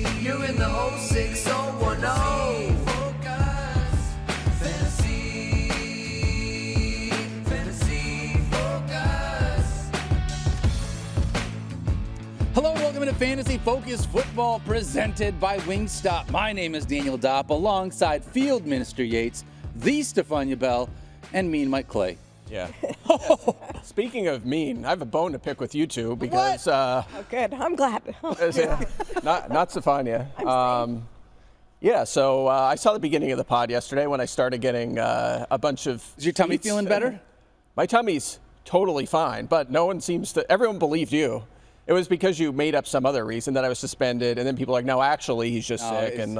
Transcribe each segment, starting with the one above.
You're in the 06010. Focus. Fantasy Focus. Hello, welcome to Fantasy Focus Football presented by Wingstop. My name is Daniel Dopp alongside Field Minister Yates, the Stephania Bell, and me and Mike Clay. Yeah. Speaking of mean, I have a bone to pick with you two because Oh, good. I'm glad. not Stephania. Yeah, so I saw the beginning of the pod yesterday when I started getting a bunch of. Is your tummy tweets. feeling better? My tummy's totally fine, but no one seems to. Everyone believed you. It was because you made up some other reason that I was suspended, and then people were like, no, actually, he's just sick, and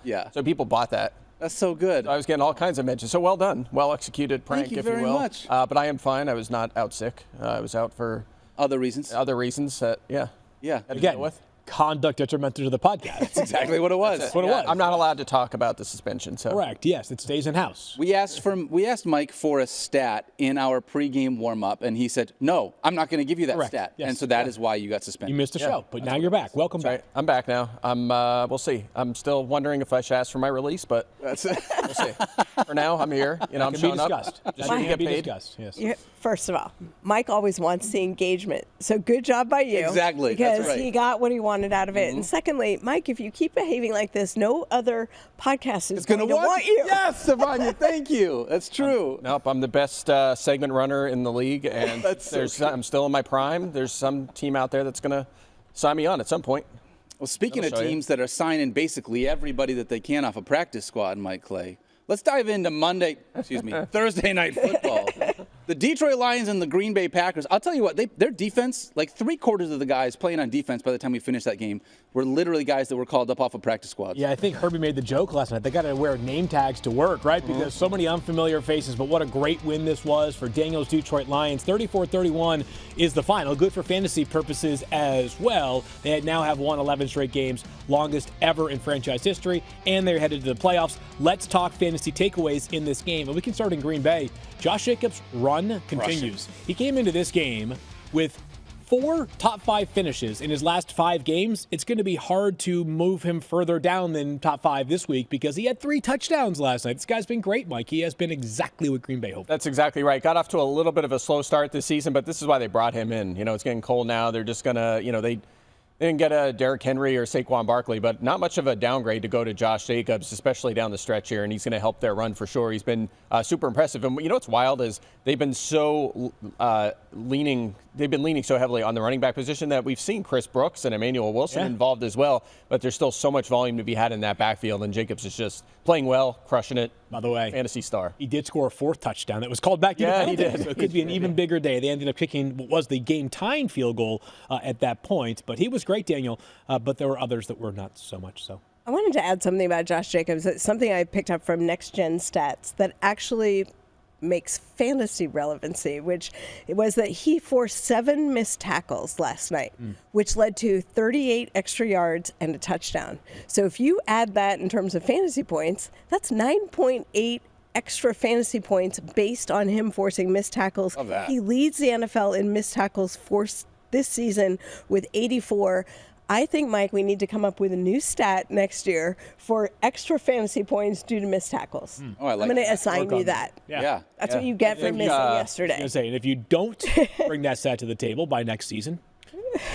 yeah. So people bought that. That's so good. I was getting all kinds of mentions. So well done, well executed prank, Thank you if you very will. much. But I am fine. I was not out sick. I was out for Other reasons? other reasons that Yeah. had to Again, deal with. conduct detrimental to the podcast. That's exactly what it was. That's what it was. I'm not allowed to talk about the suspension. So Correct. Yes, it stays in house. We asked Mike for a stat in our pregame warm-up, and he said, no, I'm not going to give you that Correct. stat. Yes. And so that is why you got suspended. You missed a show, but now you're back. Welcome back. Right, I'm back now. We'll see. I'm still wondering if I should ask for my release, but we'll see. For now, I'm here. I'm Can be showing up. discussed. Just That so you can get be paid. discussed. Yes. First of all, Mike always wants the engagement. So good job by you. Exactly, that's Because right. he got what he wanted out of it. And secondly, Mike, if you keep behaving like this, no other podcast is going to want you. Yes, Stephania, thank you. That's true. Nope, I'm the best segment runner in the league, and I'm still in my prime. There's some team out there that's going to sign me on at some point. Well, speaking of I'll show you. teams that are signing basically everybody that they can off a practice squad, Mike Clay, let's dive into Thursday night football. The Detroit Lions and the Green Bay Packers. I'll tell you what, their defense, like 3/4 of the guys playing on defense by the time we finished that game were literally guys that were called up off of practice squads. Yeah, I think Herbie made the joke last night. They got to wear name tags to work, right? Because so many unfamiliar faces. But what a great win this was for Daniel's Detroit Lions. 34-31 is the final. Good for fantasy purposes as well. They now have won 11 straight games, longest ever in franchise history, and they're headed to the playoffs. Let's talk fantasy takeaways in this game. And we can start in Green Bay. Josh Jacobs' run continues. He came into this game with 4 top 5 finishes in his last 5 games. It's going to be hard to move him further down than top 5 this week because he had 3 touchdowns last night. This guy's been great, Mike. He has been exactly what Green Bay hoped. That's exactly right. Got off to a little bit of a slow start this season, but this is why they brought him in. It's getting cold now. They're just going to, they didn't get a Derrick Henry or Saquon Barkley, but not much of a downgrade to go to Josh Jacobs, especially down the stretch here, and he's going to help their run for sure. He's been super impressive. And what's wild is they've been so leaning so heavily on the running back position that we've seen Chris Brooks and Emmanuel Wilson involved as well, but there's still so much volume to be had in that backfield, and Jacobs is just playing well, crushing it. By the way, fantasy star. He did score a 4th touchdown that was called back. Yeah, he did. So it could be an even bigger day. They ended up kicking what was the game-tying field goal at that point. But he was great, Daniel. But there were others that were not so much so. I wanted to add something about Josh Jacobs. It's something I picked up from Next Gen Stats that actually makes fantasy relevancy, which it was that he forced 7 missed tackles last night, which led to 38 extra yards and a touchdown. So if you add that in terms of fantasy points, that's 9.8 extra fantasy points based on him forcing missed tackles. Love that. He leads the NFL in missed tackles forced this season with 84. I think, Mike, we need to come up with a new stat next year for extra fantasy points due to missed tackles. Oh, I like I'm going to that. assign you that. Yeah. That's what you get for missing yesterday. I was going to say, and if you don't bring that stat to the table by next season,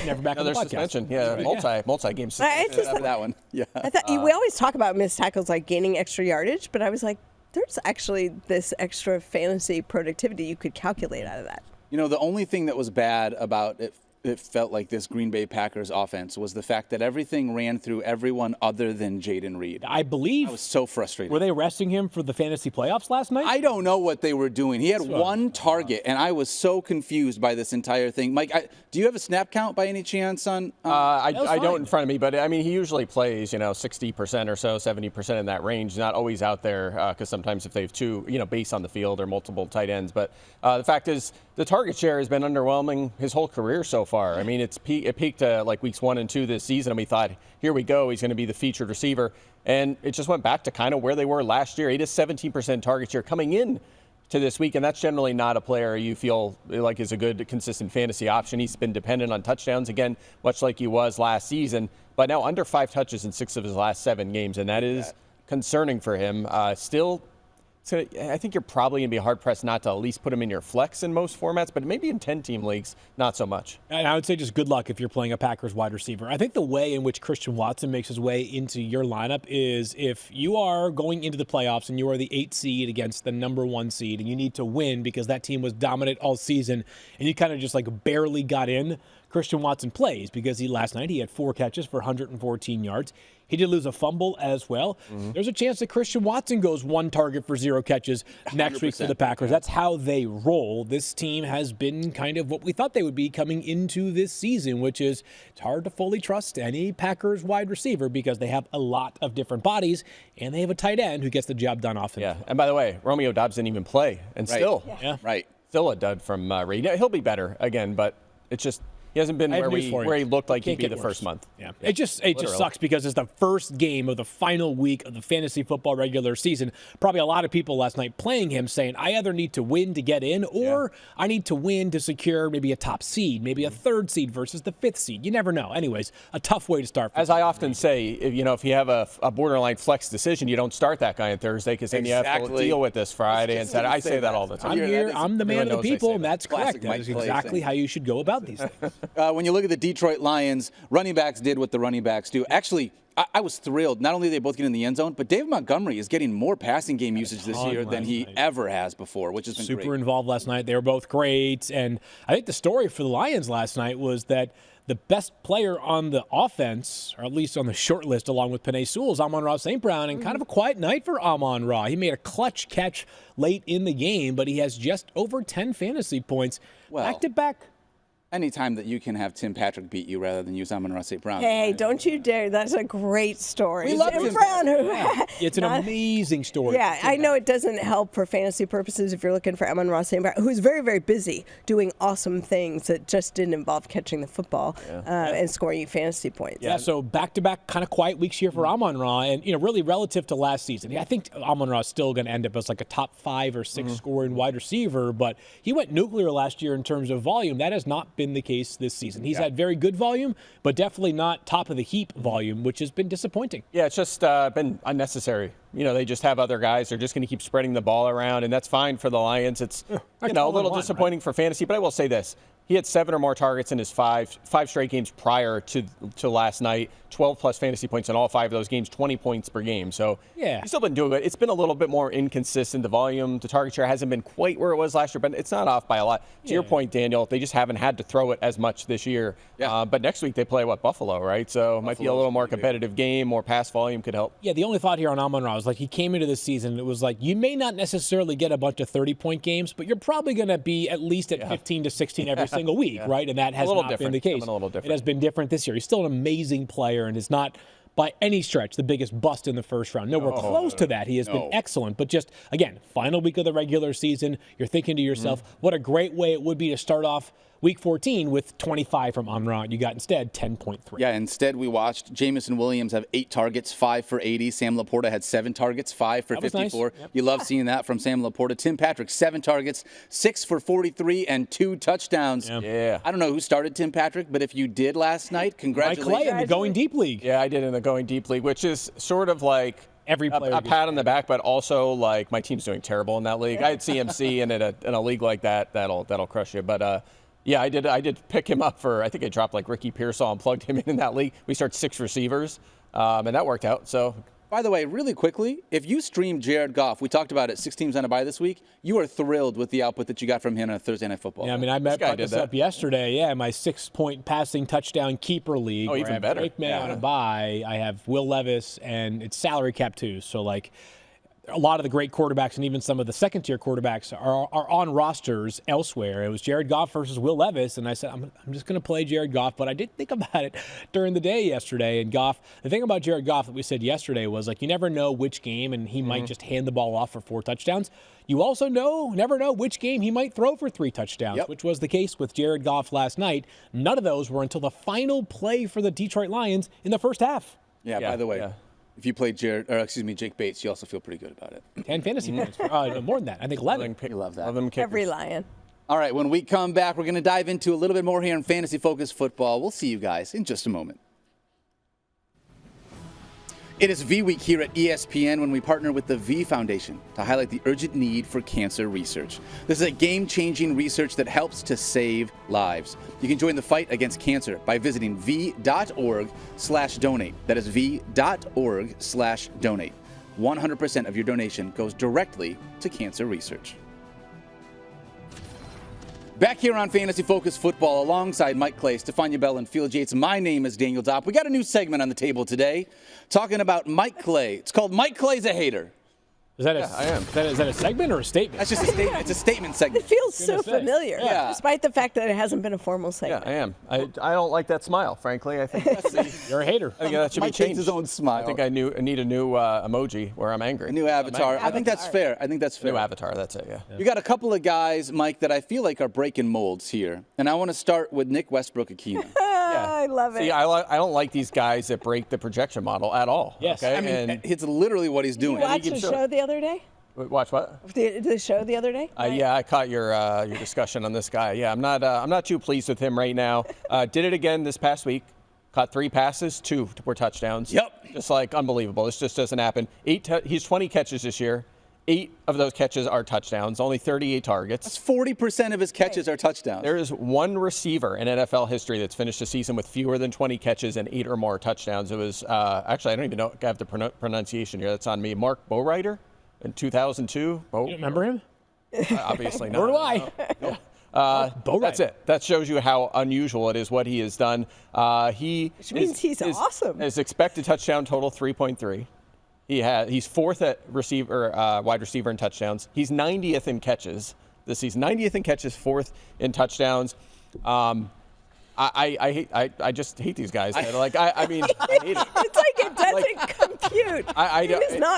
never back on the Another podcast. suspension. Yeah, multi-game suspension. It's just For that one. Yeah. I thought we always talk about missed tackles like gaining extra yardage, but I was like, there's actually this extra fantasy productivity you could calculate out of that. The only thing that was bad about it felt like this Green Bay Packers offense was the fact that everything ran through everyone other than Jaden Reed. I believe. I was so frustrated. Were they resting him for the fantasy playoffs last night? I don't know what they were doing. He had one target, and I was so confused by this entire thing. Mike, do you have a snap count by any chance on? I don't in front of me, but I mean, he usually plays, 60% or so, 70% in that range. Not always out there because sometimes if they have 2, base on the field or multiple tight ends. But the fact is, the target share has been underwhelming his whole career so far. I mean, it peaked like weeks 1 and 2 this season, and we thought, here we go, he's going to be the featured receiver. And it just went back to kind of where they were last year. He had a 17% target share coming in to this week, and that's generally not a player you feel like is a good, consistent fantasy option. He's been dependent on touchdowns, again, much like he was last season, but now under 5 touches in 6 of his last 7 games, and that is concerning for him. Still, so I think you're probably going to be hard-pressed not to at least put him in your flex in most formats, but maybe in 10-team leagues, not so much. And I would say just good luck if you're playing a Packers wide receiver. I think the way in which Christian Watson makes his way into your lineup is if you are going into the playoffs and you are the 8 seed against the number 1 seed and you need to win because that team was dominant all season and you kind of just like barely got in, Christian Watson plays because last night he had 4 catches for 114 yards. He did lose a fumble as well. There's a chance that Christian Watson goes 1 target for 0 catches next week for the Packers. That's how they roll. This team has been kind of what we thought they would be coming into this season, which is it's hard to fully trust any Packers wide receiver because they have a lot of different bodies and they have a tight end who gets the job done often. Yeah, and by the way, Romeo Dobbs didn't even play, and still a dud from Reed. He'll be better again, but it's just he hasn't been where he looked like he'd be the first month. Yeah. It just sucks because it's the first game of the final week of the fantasy football regular season. Probably a lot of people last night playing him saying, I either need to win to get in or I need to win to secure maybe a top seed, maybe a 3rd seed versus the 5th seed. You never know. Anyways, a tough way to start. As I often say, if you have a borderline flex decision, you don't start that guy on Thursday because then you have to deal with this Friday and Saturday. I say that all the time. I'm here. I'm the man of the people, and that's correct. That is exactly how you should go about these things. When you look at the Detroit Lions, running backs did what the running backs do. Actually, I was thrilled. Not only did they both get in the end zone, but David Montgomery is getting more passing game usage this year than he ever has before, which has been super great. involved last night. They were both great. And I think the story for the Lions last night was that the best player on the offense, or at least on the short list, along with Penei Sewell, is Amon-Ra St. Brown, and kind of a quiet night for Amon-Ra. He made a clutch catch late in the game, but he has just over 10 fantasy points. Back-to-back. Anytime that you can have Tim Patrick beat you rather than use Amon-Ra St. Brown. Hey, don't you dare. That's a great story. We love Tim Tim Brown. It's an amazing story. Yeah, I know it doesn't help for fantasy purposes if you're looking for Amon-Ra St. Brown, who's very, very busy doing awesome things that just didn't involve catching the football and scoring you fantasy points. Yeah, so back-to-back kind of quiet weeks here for Amon-Ra, and really relative to last season. I think Amon-Ra is still going to end up as like a top 5 or 6 scoring wide receiver, but he went nuclear last year in terms of volume. That has not been the case this season. He's had very good volume, but definitely not top of the heap volume, which has been disappointing. Yeah, it's just been unnecessary. They just have other guys. They're just going to keep spreading the ball around, and that's fine for the Lions. It's a little disappointing for fantasy, but I will say this. He had 7 or more targets in his five straight games prior to last night, 12-plus fantasy points in all 5 of those games, 20 points per game. So he's still been doing it. It's been a little bit more inconsistent. The volume, the target share hasn't been quite where it was last year, but it's not off by a lot. To your point, Daniel, they just haven't had to throw it as much this year. But next week they play, Buffalo, right? So it might be a little more competitive game, more pass volume could help. Yeah, the only thought here on Amon-Ra was he came into this season, it was you may not necessarily get a bunch of 30-point games, but you're probably going to be at least at 15 to 16 every single week, right? And that has not been the case. It has been different this year. He's still an amazing player and is not by any stretch the biggest bust in the first round. Nowhere close to that. He has been excellent. But just, again, final week of the regular season, you're thinking to yourself, what a great way it would be to start off Week 14 with 25 from Amon-Ra. You got instead 10.3. Yeah, instead we watched Jamison Williams have 8 targets, 5 for 80. Sam Laporta had 7 targets, 5 for 54. Nice. Yep. You love seeing that from Sam Laporta. Tim Patrick, 7 targets, 6 for 43, and 2 touchdowns. Yeah. I don't know who started Tim Patrick, but if you did last night, congratulations. Mike Clay in the Going Deep League. Yeah, I did in the Going Deep League, which is sort of like every player a pat on the back, but also like my team's doing terrible in that league. I had CMC in a league like that. That'll crush you. But yeah, I did pick him up for, I think I dropped Ricky Pearsall and plugged him in that league. We start 6 receivers, and that worked out. So, by the way, really quickly, if you stream Jared Goff, we talked about it, 6 teams on a bye this week, you are thrilled with the output that you got from him on a Thursday Night Football. Yeah, I mean, I brought this up yesterday. Yeah, my 6-point passing touchdown keeper league. Oh, even better. Drake May on a bye. I have Will Levis, and it's salary cap too. So, a lot of the great quarterbacks and even some of the second-tier quarterbacks are on rosters elsewhere. It was Jared Goff versus Will Levis, and I said, I'm just going to play Jared Goff. But I did think about it during the day yesterday. And Goff, the thing about Jared Goff that we said yesterday was, you never know which game, and he might just hand the ball off for 4 touchdowns. You also never know which game he might throw for 3 touchdowns, which was the case with Jared Goff last night. None of those were until the final play for the Detroit Lions in the first half. Yeah, by the way. Yeah. If you played Jake Bates, you also feel pretty good about it. 10 fantasy points. No, more than that. I think 11. You love that. 11 kickers. Every Lion. All right, when we come back, we're going to dive into a little bit more here in fantasy-focused football. We'll see you guys in just a moment. It is V Week here at ESPN when we partner with the V Foundation to highlight the urgent need for cancer research. This is a game-changing research that helps to save lives. You can join the fight against cancer by visiting v.org/donate. That is v.org/donate. 100% of your donation goes directly to cancer research. Back here on Fantasy Focus Football alongside Mike Clay, Stephania Bell, and Field Yates. My name is Daniel Dopp. We got a new segment on the table today talking about Mike Clay. It's called Mike Clay's a Hater. Is that I am. Is that a segment or a statement? That's just a statement. It's a statement segment. It feels so Gonna say. familiar, Yeah. despite the fact that it hasn't been a formal Yeah, segment. I am. I don't like that smile, frankly. I think You're a hater. that should Mike be takes changed. his own smile. I think I need a new emoji where I'm angry. A new avatar. I'm I think that's fair. I think that's fair. New avatar, that's it, yeah. You got a couple of guys, Mike, that I feel like are breaking molds here. And I want to start with Nick Westbrook-Akina. I love it. See, I don't like these guys that break the projection model at all. Yes. Okay? I mean, and it's literally what he's doing. you watched can the show show it. the other day? watch what? The show the other day? Yeah, I caught your discussion on this guy. Yeah, I'm not too pleased with him right now. Did it again this past week. Caught 3 passes, 2 were touchdowns. Yep. Just like unbelievable. This just doesn't happen. He's 20 catches this year. 8 of those catches are touchdowns. Only 38 targets. That's 40% of his catches are touchdowns. There is one receiver in NFL history that's finished a season with fewer than 20 catches and 8 or more touchdowns. It was actually I don't even know I have the pronunciation here. That's on me. Mark Bowrider in 2002. You don't remember him? Obviously not. Nor do I. That's it. That shows you how unusual it is what he has done. Which means he's awesome. His expected touchdown total 3.3. He's 4th at wide receiver in touchdowns. He's 90th in catches this season. 90th in catches, 4th in touchdowns. I just hate these guys. I mean, I hate it. It's like it doesn't compute.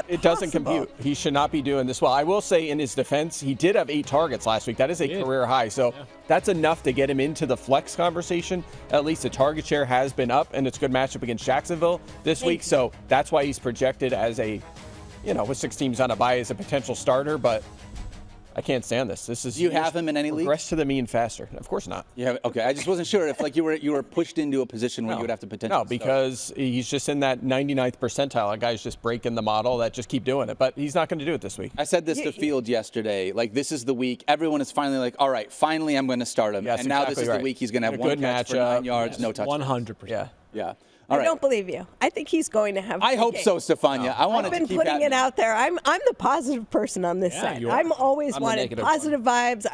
It doesn't compute. He should not be doing this well. I will say in his defense, he did have 8 targets last week. That is a career high. So that's enough to get him into the flex conversation. At least the target share has been up, and it's a good matchup against Jacksonville this week. So that's why he's projected as with 6 teams on a bye as a potential starter. But I can't stand this. Do you have him in any league? Regress to the mean faster. Of course not. Okay. I just wasn't sure if you were pushed into a position where you would have to potentially. No, because he's just in that 99th percentile. A guy's just breaking the model that just keep doing it. But he's not going to do it this week. I said this to Field yesterday. Like, this is the week. Everyone is finally like, all right, finally I'm going to start him. Yes, and now exactly this is the week he's going to have 1 catch for 9 yards, no touchdown. 100%. Yeah. All right. I don't believe you. I think he's going to have. I hope so, Stephania. I want I've to been keep putting it out there. I'm the positive person on this side. you are. I'm always I'm the wanting negative positive vibes.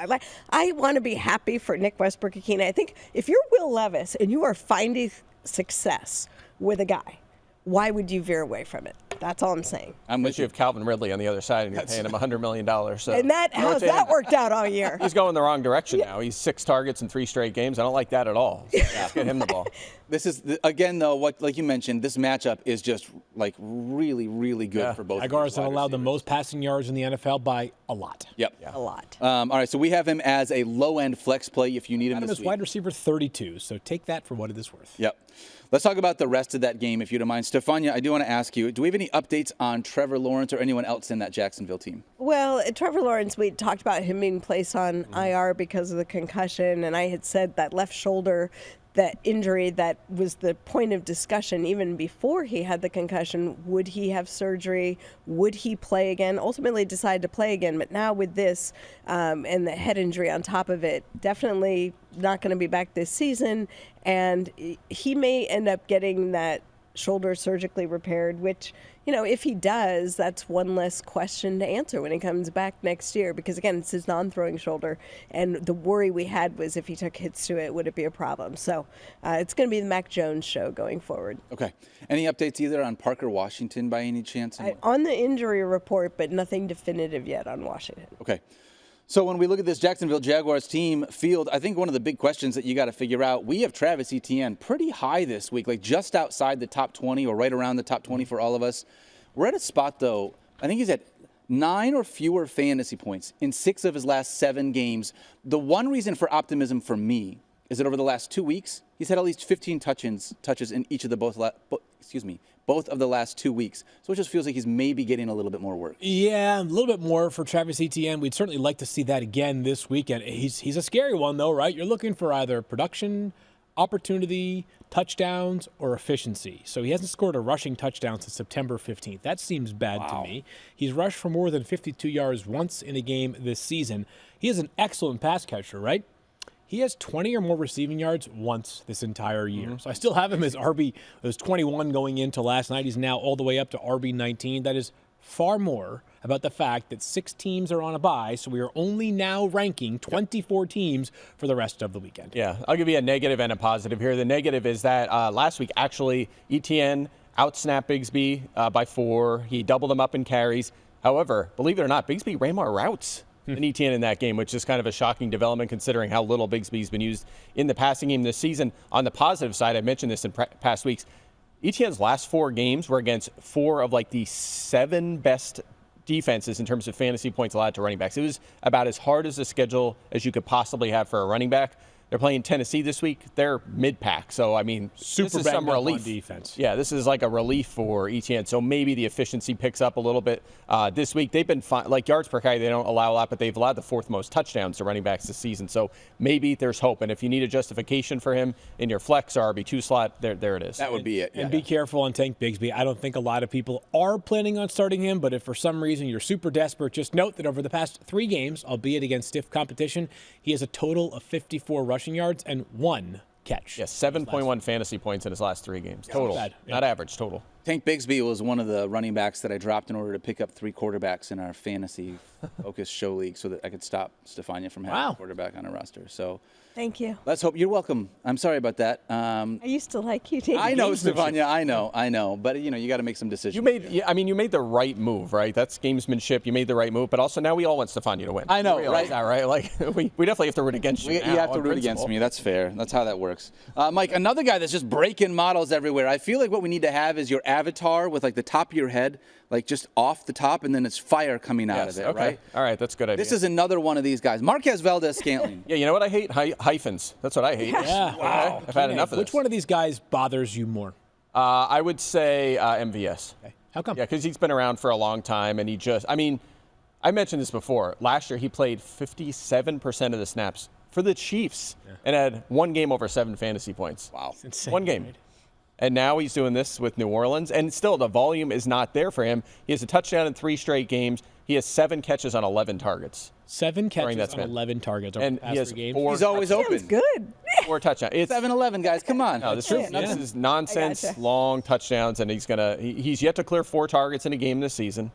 I want to be happy for Nick Westbrook-Akina. I think if you're Will Levis and you are finding success with a guy, why would you veer away from it? That's all I'm saying. I'm with You you. have Calvin Ridley on the other side, and you're paying him $100 million. So And how's that worked out all year? He's going the wrong direction now. He's 6 targets in 3 straight games. I don't like that at all. So let's get him the ball. This is again though what like you mentioned. This matchup is just like really, really good for both. Jaguars have wide allowed the receivers. most passing yards in the NFL by a lot. Yep. A lot. All right, so we have him as a low-end flex play if you need him Adam this is week. wide receiver 32, so take that for what it is worth. Yep. Let's talk about the rest of that game, if you don't mind. Stephania, I do want to ask you, do we have any updates on Trevor Lawrence or anyone else in that Jacksonville team? Well, Trevor Lawrence, we talked about him being placed on IR because of the concussion, and I had said that left shoulder, that injury that was the point of discussion even before he had the concussion. Would he have surgery? Would he play again? Ultimately decided to play again, but now with this and the head injury on top of it, definitely not going to be back this season, and he may end up getting that shoulder surgically repaired, which, if he does, that's one less question to answer when he comes back next year, because again, it's his non-throwing shoulder, and the worry we had was if he took hits to it, would it be a problem? So it's going to be the Mac Jones show going forward. Okay. Any updates either on Parker Washington by any chance? On the injury report, but nothing definitive yet on Washington. Okay. So when we look at this Jacksonville Jaguars team field, I think one of the big questions that you got to figure out, we have Travis Etienne pretty high this week, like just outside the top 20 or right around the top 20 for all of us. We're at a spot, though, I think he's at 9 or fewer fantasy points in 6 of his last 7 games. The one reason for optimism for me is that over the last 2 weeks, he's had at least 15 touches in each of the both of the last 2 weeks. So it just feels like he's maybe getting a little bit more work. Yeah, a little bit more for Travis Etienne. We'd certainly like to see that again this weekend. He's a scary one, though, right? You're looking for either production, opportunity, touchdowns, or efficiency. So he hasn't scored a rushing touchdown since September 15th. That seems bad to me. He's rushed for more than 52 yards once in a game this season. He is an excellent pass catcher, right? He has 20 or more receiving yards once this entire year. So I still have him as RB. It was 21 going into last night. He's now all the way up to RB 19. That is far more about the fact that 6 teams are on a bye, so we are only now ranking 24 teams for the rest of the weekend. Yeah, I'll give you a negative and a positive here. The negative is that last week, actually, Etienne outsnapped Bigsby by 4. He doubled him up in carries. However, believe it or not, Bigsby ran more routes than Etienne in that game, which is kind of a shocking development considering how little Bigsby's been used in the passing game this season. On the positive side, I mentioned this in past weeks, Etienne's last 4 games were against 4 of like the 7 best defenses in terms of fantasy points allowed to running backs. It was about as hard as a schedule as you could possibly have for a running back. They're playing Tennessee this week. They're mid-pack. So, I mean, Super this is some banged up on relief. defense. Yeah, this is like a relief for Etienne. So maybe the efficiency picks up a little bit this week. They've been fine. Like yards per carry, they don't allow a lot, but they've allowed the 4th most touchdowns to running backs this season. So maybe there's hope. And if you need a justification for him in your flex or RB2 slot, there it is. That would be it. And be careful on Tank Bigsby. I don't think a lot of people are planning on starting him, but if for some reason you're super desperate, just note that over the past 3 games, albeit against stiff competition, he has a total of 54 rushing yards and 1 catch. Yes, 7.1 fantasy points in his last 3 games. Total. Bad. Yeah. Not average, total. Tank Bigsby was one of the running backs that I dropped in order to pick up 3 quarterbacks in our fantasy focus show league so that I could stop Stephania from having a quarterback on her roster. So Thank you. let's hope. You're welcome. I'm sorry about that. I used to like you taking I know, gamesmanship. Stephania. I know. But, you got to make some decisions. You made the right move, right? That's gamesmanship. You made the right move, but also now we all want Stephania to win. I know, You realize that, right? Like we definitely have to root against you. You have to root against me. That's fair. That's how that works. Mike, another guy that's just breaking models everywhere. I feel like what we need to have is your avatar with like the top of your head, like just off the top, and then it's fire coming out of it, okay. right? All right, that's a good idea. This is another one of these guys. Marquez Valdez-Scantling. Yeah, you know what I hate? Hyphens. That's what I hate. Yeah. Wow. I've had enough of this. Which one of these guys bothers you more? I would say MVS. Okay. How come? Yeah, because he's been around for a long time, and I mentioned this before. Last year, he played 57% of the snaps for the Chiefs and had 1 game over 7 fantasy points. Wow. It's insane, 1 game. right? And now he's doing this with New Orleans, and still the volume is not there for him. He has a touchdown in 3 straight games. He has 7 catches on 11 targets. 7 During that catches on span. 11 targets over And the past he has 3 games. 4 He's always Sounds open. good. 4 touchdowns. It's 7-11, guys. Come on. No, this That's it. is nonsense. I gotcha. Long touchdowns, and he's yet to clear 4 targets in a game this season.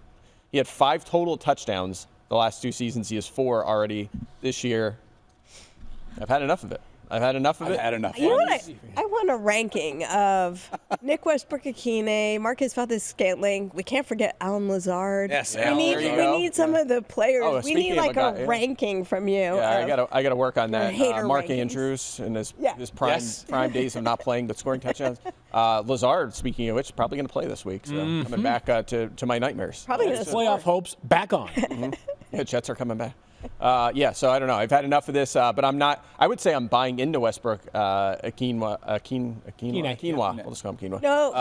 He had 5 total touchdowns the last 2 seasons. He has 4 already this year. I've had enough of it. I've had enough. You know what? I want a ranking of Nick Westbrook-Akine, Marquez Valdez-Scantling. We can't forget Alan Lazard. Yes, we Alan, need there you we need some of the players. Oh, we speaking need of like a a guy, yeah. ranking from you. Yeah, I gotta work on that. hater Mark rankings. Andrews in his Yeah. prime days of not playing but scoring touchdowns. Lazard, speaking of which, probably going to play this week. So coming back to my nightmares. Probably gonna Playoff hopes back on. Yeah, Jets are coming back. So I don't know. I've had enough of this, but I'm not. I would say I'm buying into Westbrook. Quinoa. We'll just call him Quinoa. No.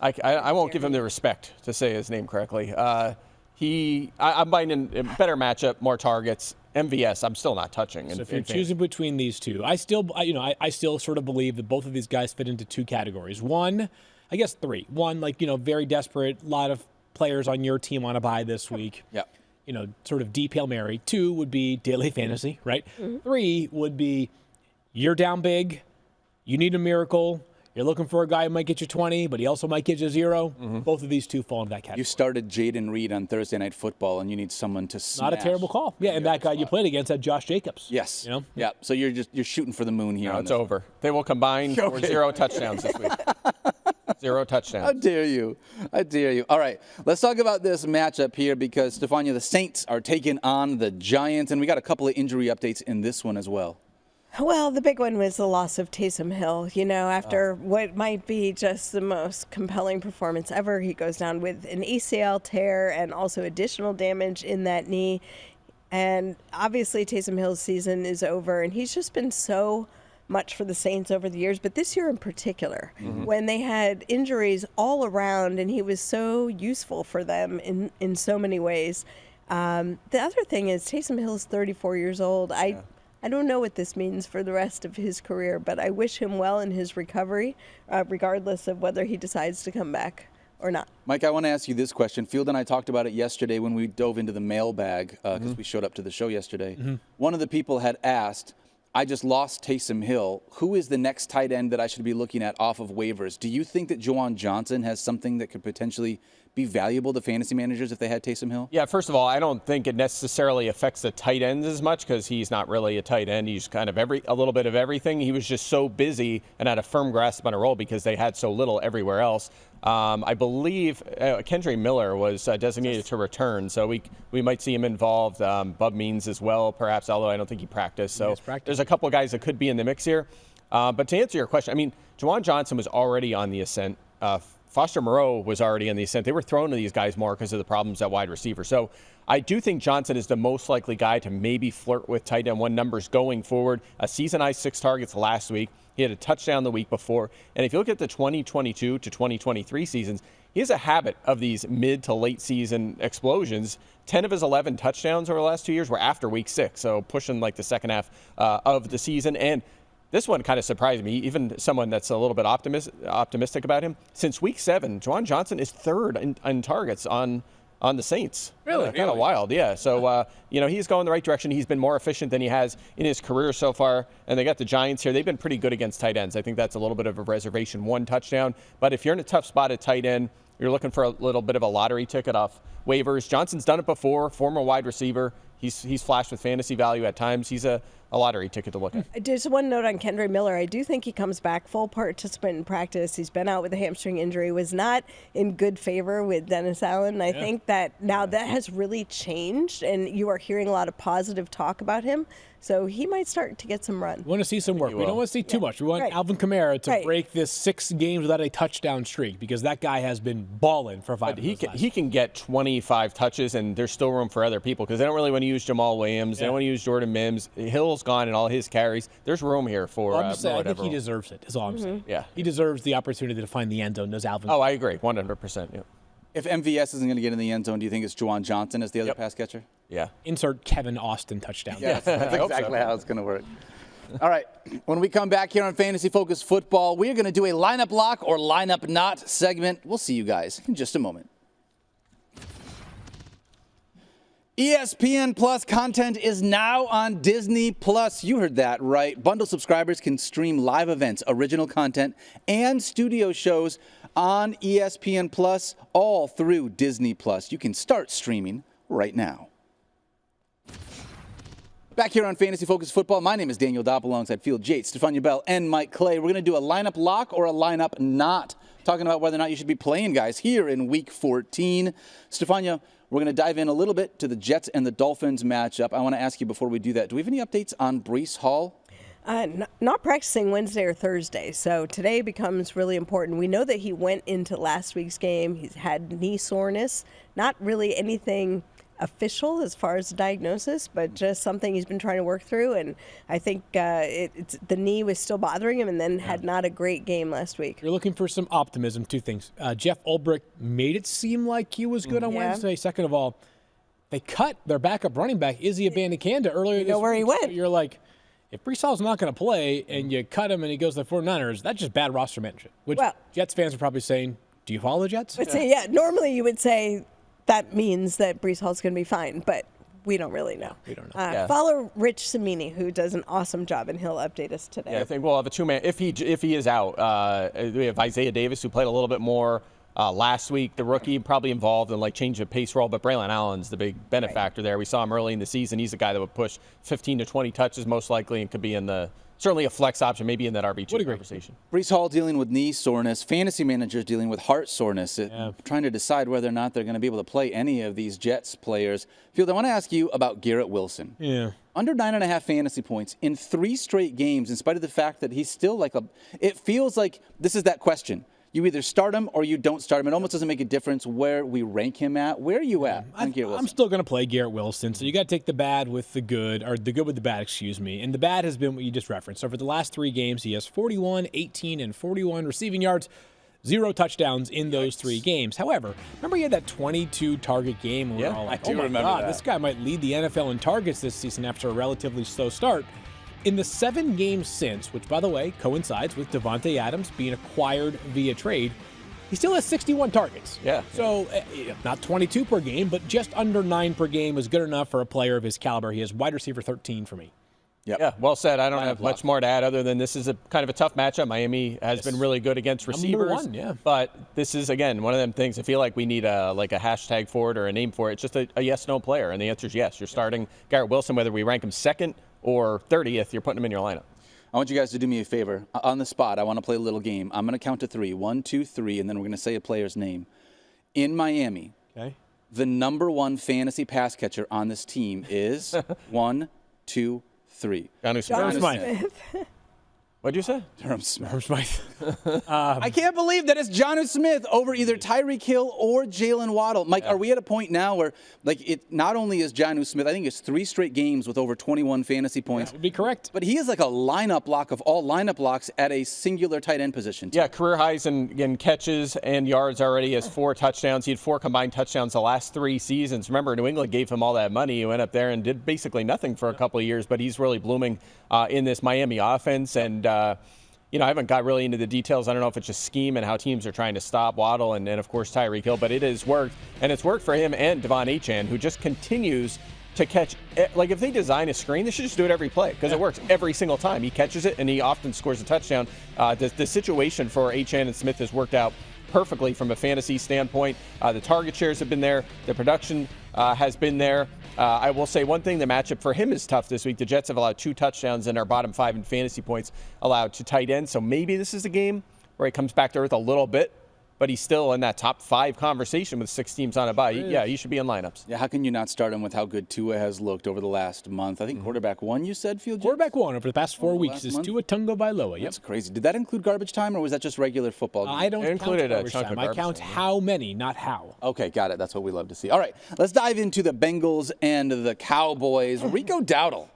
I won't give him the respect to say his name correctly. I'm buying in a better matchup, more targets. MVS, I'm still not touching. So if you're choosing between these two, I still sort of believe that both of these guys fit into 2 categories. 1, I guess 3. 1, very desperate, a lot of players on your team want to buy this week. Yeah. Sort of deep Hail Mary. 2 would be daily fantasy, right? 3 would be you're down big, you need a miracle, you're looking for a guy who might get you 20, but he also might get you 0. Both of these 2 fall into that category. You started Jaden Reed on Thursday Night Football, and you need someone to smash. Not a terrible call. Yeah, and that guy you played against had Josh Jacobs. Yes. Yeah. So you're shooting for the moon here. No, on it's this. over. They will combine for 0 touchdowns this week. 0 How touchdowns. dare you? How dare you? All right, let's talk about this matchup here because, Stephania, the Saints are taking on the Giants, and we got a couple of injury updates in this one as well. Well, the big one was the loss of Taysom Hill. After what might be just the most compelling performance ever, he goes down with an ACL tear and also additional damage in that knee. And obviously Taysom Hill's season is over, and he's just been so much for the Saints over the years, but this year in particular, when they had injuries all around and he was so useful for them in so many ways. The other thing is Taysom Hill is 34 years old. I don't know what this means for the rest of his career, but I wish him well in his recovery, regardless of whether he decides to come back or not. Mike, I want to ask you this question. Field and I talked about it yesterday when we dove into the mailbag because we showed up to the show yesterday. One of the people had asked, I just lost Taysom Hill. Who is the next tight end that I should be looking at off of waivers? Do you think that Juwan Johnson has something that could potentially be valuable to fantasy managers if they had Taysom Hill? Yeah, first of all, I don't think it necessarily affects the tight ends as much because he's not really a tight end. He's kind of a little bit of everything. He was just so busy and had a firm grasp on a role because they had so little everywhere else. I believe Kendre Miller was designated to return, so we might see him involved. Bub Means as well, perhaps, although I don't think he practiced. So there's a couple of guys that could be in the mix here. But to answer your question, I mean, Juwan Johnson was already on the ascent. Foster Moreau was already on the ascent. They were thrown to these guys more because of the problems at wide receiver. So I do think Johnson is the most likely guy to maybe flirt with tight end 1 numbers going forward. A season-high 6 targets last week. He had a touchdown the week before. And if you look at the 2022 to 2023 seasons, he has a habit of these mid to late season explosions. 10 of his 11 touchdowns over the last 2 years were after week 6, so pushing like the second half of the season. And this one kind of surprised me, even someone that's a little bit optimistic about him. Since week 7, Juwan Johnson is 3rd in targets on the Saints. Really? Kind of wild, yeah. So, he's going the right direction. He's been more efficient than he has in his career so far. And they got the Giants here. They've been pretty good against tight ends. I think that's a little bit of a reservation, 1 touchdown. But if you're in a tough spot at tight end, you're looking for a little bit of a lottery ticket off waivers. Johnson's done it before, former wide receiver. He's flashed with fantasy value at times. He's a lottery ticket to look at. Just one note on Kendre Miller. I do think he comes back full participant in practice. He's been out with a hamstring injury, was not in good favor with Dennis Allen. I think that now that has really changed, and you are hearing a lot of positive talk about him. So he might start to get some run. We want to see some work. We don't want to see too much. We want Alvin Kamara to break this 6 games without a touchdown streak because that guy has been balling for 5 years. He can get 25 touches, and there's still room for other people because they don't really want to use Jamal Williams. They don't want to use Jordan Mims. Hill's gone and all his carries. There's room here for I'm just saying, I think he deserves it, is all I'm saying. Yeah. He deserves the opportunity to find the end zone, does Alvin. Oh, I agree, 100%. Yeah. If MVS isn't going to get in the end zone, do you think it's Juwan Johnson as the other pass catcher? Yeah. Insert Kevin Austin touchdown. Yes, that's exactly how it's going to work. All right, when we come back here on Fantasy Focus Football, we are going to do a lineup lock or lineup not segment. We'll see you guys in just a moment. ESPN Plus content is now on Disney Plus. You heard that right. Bundle subscribers can stream live events, original content, and studio shows on ESPN Plus all through Disney Plus. You can start streaming right now. Back here on Fantasy Focus Football, my name is Daniel Dopp alongside Field Yates, Stephania Bell, and Mike Clay. We're going to do a lineup lock or a lineup not, talking about whether or not you should be playing guys here in Week 14. Stephania, we're going to dive in a little bit to the Jets and the Dolphins matchup. I want to ask you before we do that, do we have any updates on Breece Hall? Not practicing Wednesday or Thursday, so today becomes really important. We know that he went into last week's game. He's had knee soreness, not really anything official as far as the diagnosis, but just something he's been trying to work through. And I think the knee was still bothering him and then had not a great game last week. You're looking for some optimism, 2 things. Jeff Ulbrich made it seem like he was good on Wednesday. Second of all, they cut their backup running back, Izzy Abanikanda, earlier this week. You know where he went. So you're like, if Breece Hall's not going to play and you cut him and he goes to the 49ers, that's just bad roster management, which Jets fans are probably saying, do you follow the Jets? Normally you would say that means that Breece Hall's going to be fine, but we don't really know. We don't know. Follow Rich Cimini, who does an awesome job, and he'll update us today. Yeah, I think we'll have a 2-man. If he is out, we have Isaiah Davis, who played a little bit more last week. The rookie probably involved in change of pace role, but Braylon Allen's the big benefactor there. We saw him early in the season. He's a guy that would push 15 to 20 touches most likely and could be in certainly a flex option, maybe in that RB2 conversation. Breece Hall dealing with knee soreness. Fantasy managers dealing with heart soreness. Trying to decide whether or not they're going to be able to play any of these Jets players. Field, I want to ask you about Garrett Wilson. Yeah. Under 9.5 fantasy points in 3 straight games, in spite of the fact that he's still it feels like this is that question. you either start him or you don't start him. It almost doesn't make a difference where we rank him at. Where are you at? I'm still going to play Garrett Wilson, so you got to take the bad with the good, or the good with the bad, excuse me. And the bad has been what you just referenced. So for the last 3 games, he has 41, 18, and 41 receiving yards. 0 touchdowns in those 3 games. However, remember he had that 22 target game where we were all like, I do oh my remember God, that. this guy might lead the NFL in targets this season after a relatively slow start. In the 7 games since, which by the way coincides with Devontae Adams being acquired via trade, he still has 61 targets. Yeah. So not 22 per game, but just under 9 per game is good enough for a player of his caliber. He has wide receiver 13 for me. Yep. Yeah, well said. I don't have much more to add other than this is a kind of a tough matchup. Miami has been really good against receivers. Number 1, yeah. But this is, again, one of them things I feel like we need a hashtag for it or a name for it. It's just a yes-no player, and the answer is yes. You're starting Garrett Wilson, whether we rank him 2nd or 30th, you're putting him in your lineup. I want you guys to do me a favor. On the spot, I want to play a little game. I'm going to count to 3. 1, 2, 3, and then we're going to say a player's name. In Miami, the number 1 fantasy pass catcher on this team is 1, 2, 3. Jonnu Smith. What'd you say? Durham Smith. Herb Smythe. I can't believe that it's Jonnu Smith over either Tyreek Hill or Jalen Waddle. Mike, are we at a point now where, like, it not only is Jonnu Smith, I think it's 3 straight games with over 21 fantasy points. That would be correct. But he is like a lineup block of all lineup blocks at a singular tight end position. Yeah, career highs in catches and yards already. He has 4 touchdowns. He had 4 combined touchdowns the last 3 seasons. Remember, New England gave him all that money. He went up there and did basically nothing for a couple of years, but he's really blooming in this Miami offense. And, I haven't got really into the details. I don't know if it's just scheme and how teams are trying to stop Waddle and of course, Tyreek Hill, but it has worked. And it's worked for him and Devon Achane, who just continues to catch. Like, if they design a screen, they should just do it every play because it works every single time. He catches it, and he often scores a touchdown. The situation for Achane and Smith has worked out perfectly from a fantasy standpoint. The target shares have been there. The production has been there. I will say one thing, the matchup for him is tough this week. The Jets have allowed 2 touchdowns in our bottom 5 in fantasy points allowed to tight ends. So maybe this is a game where he comes back to earth a little bit, but he's still in that top 5 conversation with 6 teams on a bye. Yeah, he should be in lineups. Yeah, how can you not start him with how good Tua has looked over the last month? I think quarterback 1, you said, Field? Quarterback 1 over the past 4 weeks is Tua Tagovailoa. Yep. That's crazy. Did that include garbage time, or was that just regular football? I don't count garbage chunk time. of I garbage count time, how many, not how. Okay, got it. That's what we love to see. All right, let's dive into the Bengals and the Cowboys. Rico Dowdle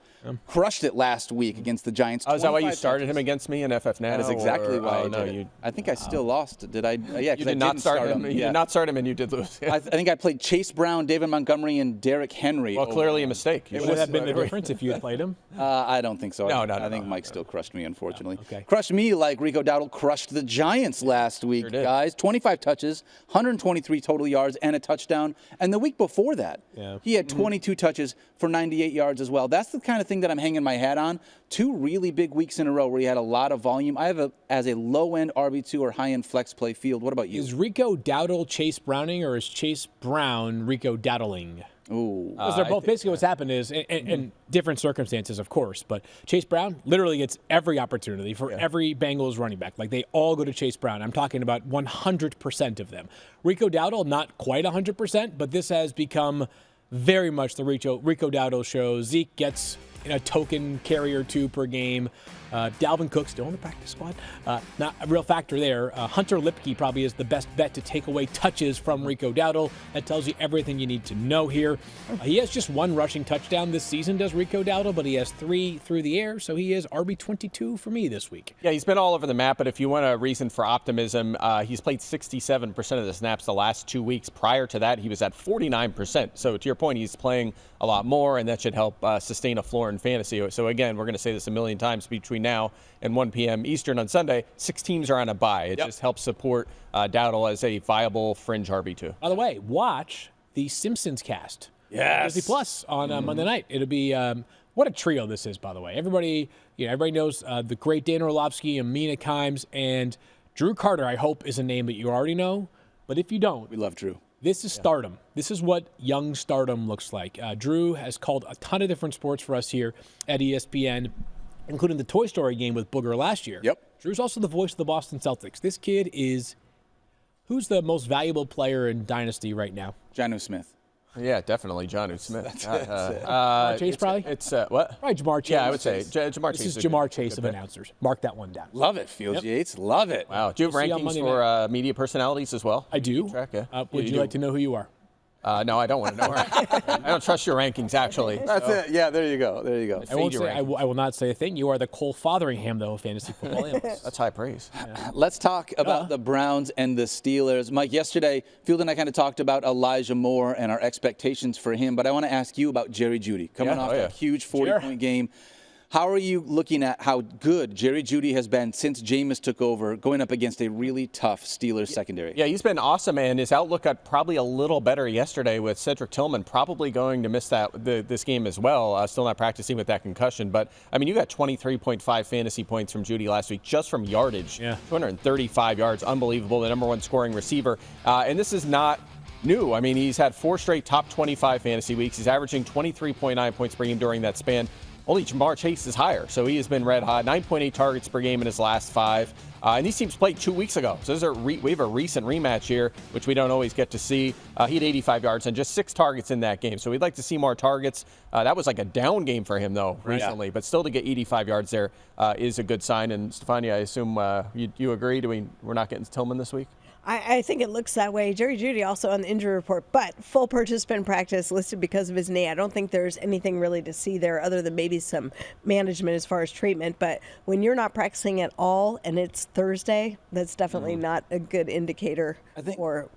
crushed it last week against the Giants. Oh, is that why you started touches. him against me in FF Now? That is exactly why I no, did it. I think I still lost. Did I? Yeah, You did not start him. You did not start him, and you did lose. I think I played Chase Brown, David Montgomery, and Derrick Henry. Well, clearly a mistake. Would have been the difference if you had played him? I don't think so. No, I think Mike still crushed me, unfortunately. Okay. Crushed me like Rico Dowdle crushed the Giants last week, Sure did. guys. 25 touches, 123 total yards, and a touchdown. And the week before that, he had 22 touches for 98 yards as well. That's the kind of thing that I'm hanging my hat on. 2 really big weeks in a row where he had a lot of volume. I have as a low-end RB2 or high-end flex play Field. What about you? Is Rico Dowdle Chase Browning, or is Chase Brown Rico Dowdling? Ooh. Because they're both, basically what's happened is, in different circumstances, of course, but Chase Brown literally gets every opportunity for every Bengals running back. Like, they all go to Chase Brown. I'm talking about 100% of them. Rico Dowdle, not quite 100%, but this has become very much the Rico Dowdle show. Zeke gets a token carry or 2 per game. Dalvin Cook still on the practice squad. Not a real factor there. Hunter Lipke probably is the best bet to take away touches from Rico Dowdle. That tells you everything you need to know here. He has just 1 rushing touchdown this season, does Rico Dowdle, but he has 3 through the air, so he is RB22 for me this week. Yeah, he's been all over the map, but if you want a reason for optimism, he's played 67% of the snaps the last 2 weeks. Prior to that, he was at 49%. So to your point, he's playing a lot more, and that should help sustain a floor in fantasy. So again, we're going to say this a million times between now and 1 p.m. Eastern on Sunday. 6 teams are on a bye. It just helps support Dowdle as a viable fringe RB2. By the way, watch the Simpsons cast. Yes. Disney Plus on Monday night. It'll be what a trio this is, by the way. Everybody knows the great Dan Orlovsky and Mina Kimes, and Drew Carter, I hope, is a name that you already know. But if you don't, We love Drew. this is stardom. This is what young stardom looks like. Drew has called a ton of different sports for us here at ESPN, including the Toy Story game with Booger last year. Yep. Drew's also the voice of the Boston Celtics. This kid is, who's the most valuable player in Dynasty right now? Jonnu Smith. Yeah, definitely Jonnu Smith. Chase, probably? It's what? Probably Jamar Chase. Yeah, I would say Jamar Chase. This is Jamar Chase of announcers. Mark that one down. Love it, Fields Yates. Love it. Wow. Do you have We'll see on rankings Monday for media personalities as well? I do. Track, yeah. Would you like to know who you are? No, I don't want to know. I don't trust your rankings, actually. That's it. Yeah, there you go. There you go. I won't your say. I will not say a thing. You are the Cole Fotheringham, though, of fantasy football analyst. That's high praise. Let's talk about the Browns and the Steelers. Mike, yesterday, Field and I kind of talked about Elijah Moore and our expectations for him, but I want to ask you about Jerry Jeudy coming off a huge 40-point game. How are you looking at how good Jerry Jeudy has been since Jameis took over, going up against a really tough Steelers secondary? Yeah, he's been awesome, and his outlook got probably a little better yesterday with Cedric Tillman probably going to miss this game as well. Still not practicing with that concussion, but I mean, you got 23.5 fantasy points from Jeudy last week just from yardage. Yeah. 235 yards, unbelievable. The number one scoring receiver, and this is not new. I mean, he's had 4 straight top 25 fantasy weeks. He's averaging 23.9 points per game during that span. Only Jamar Chase is higher, so he has been red hot. 9.8 targets per game in his last 5. And these teams played 2 weeks ago. So we have a recent rematch here, which we don't always get to see. He had 85 yards and just 6 targets in that game. So we'd like to see more targets. That was like a down game for him, though, recently. But still to get 85 yards there is a good sign. And, Stephania, I assume you agree? We're not getting Tillman this week? I think it looks that way. Jerry Jeudy also on the injury report, but full participant practice listed because of his knee. I don't think there's anything really to see there other than maybe some management as far as treatment. But when you're not practicing at all and it's Thursday, that's definitely not a good indicator for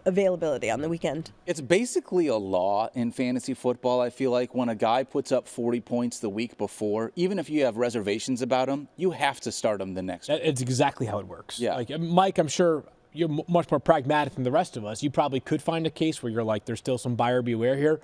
availability on the weekend. It's basically a law in fantasy football, I feel like. When a guy puts up 40 points the week before, even if you have reservations about him, you have to start him the next week. It's exactly how it works. Yeah. Like, Mike, I'm sure you're much more pragmatic than the rest of us. You probably could find a case where you're like, there's still some buyer beware here.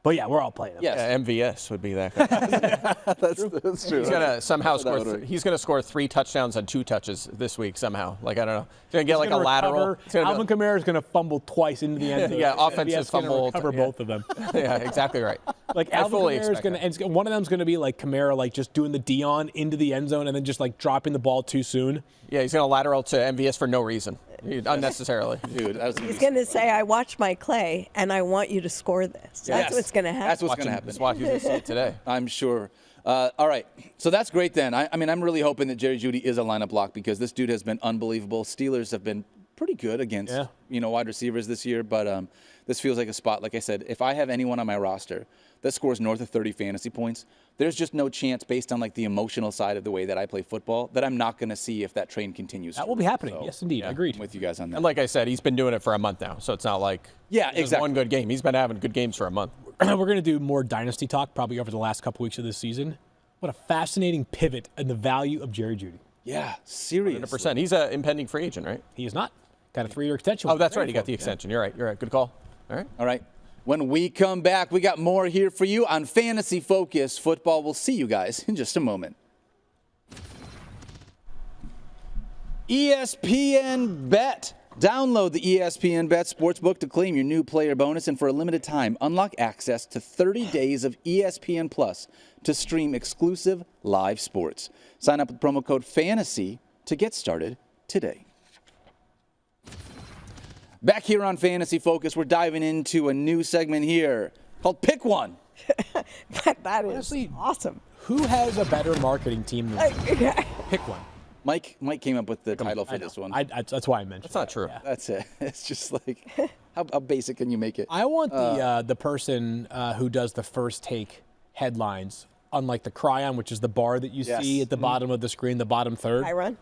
But yeah, we're all playing them. Yes. Yeah, MVS would be that guy. That's true. He's gonna somehow he's gonna score 3 touchdowns on 2 touches this week somehow. Like, I don't know. He's gonna get like a lateral. Alvin Kamara is gonna fumble twice into the end zone. Yeah, offensive fumble. Cover both of them. Yeah, exactly right. Like Alvin Kamara is gonna, and one of them's gonna be like Kamara, like just doing the Dion into the end zone and then just like dropping the ball too soon. Yeah, he's gonna lateral to MVS for no reason, unnecessarily. Dude, he's going to say, I watched my Clay, and I want you to score this. That's what's going to happen. That's what's going to happen. That's what he's going to see it today. I'm sure. All right, so that's great then. I mean, I'm really hoping that Jerry Jeudy is a lineup lock because this dude has been unbelievable. Steelers have been pretty good against wide receivers this year, but this feels like a spot. Like I said, if I have anyone on my roster that scores north of 30 fantasy points, there's just no chance based on like the emotional side of the way that I play football that I'm not going to see if that train continues. That will be happening. So, yes, indeed. Agreed. I'm with you guys on that. And like I said, he's been doing it for a month now, so it's not like one good game. He's been having good games for a month. We're going to do more dynasty talk probably over the last couple weeks of this season. What a fascinating pivot in the value of Jerry Jeudy. Yeah, seriously. 100%. He's an impending free agent, right? He is not. Got a 3-year extension. Oh, that's right. He got the extension. You're right. Good call. All right. When we come back, we got more here for you on Fantasy Focus Football. We'll see you guys in just a moment. ESPN Bet. Download the ESPN Bet Sportsbook to claim your new player bonus and for a limited time, unlock access to 30 days of ESPN Plus to stream exclusive live sports. Sign up with promo code FANTASY to get started today. Back here on Fantasy Focus, we're diving into a new segment here called Pick One. That is honestly awesome. Who has a better marketing team than Pick One? Mike came up with the title for this one. That's why I mentioned. That's not true. Yeah. That's it. It's just like, how basic can you make it? I want the person who does the first take headlines, unlike the Cryon, which is the bar that you see at the bottom of the screen, the bottom third. Chiron.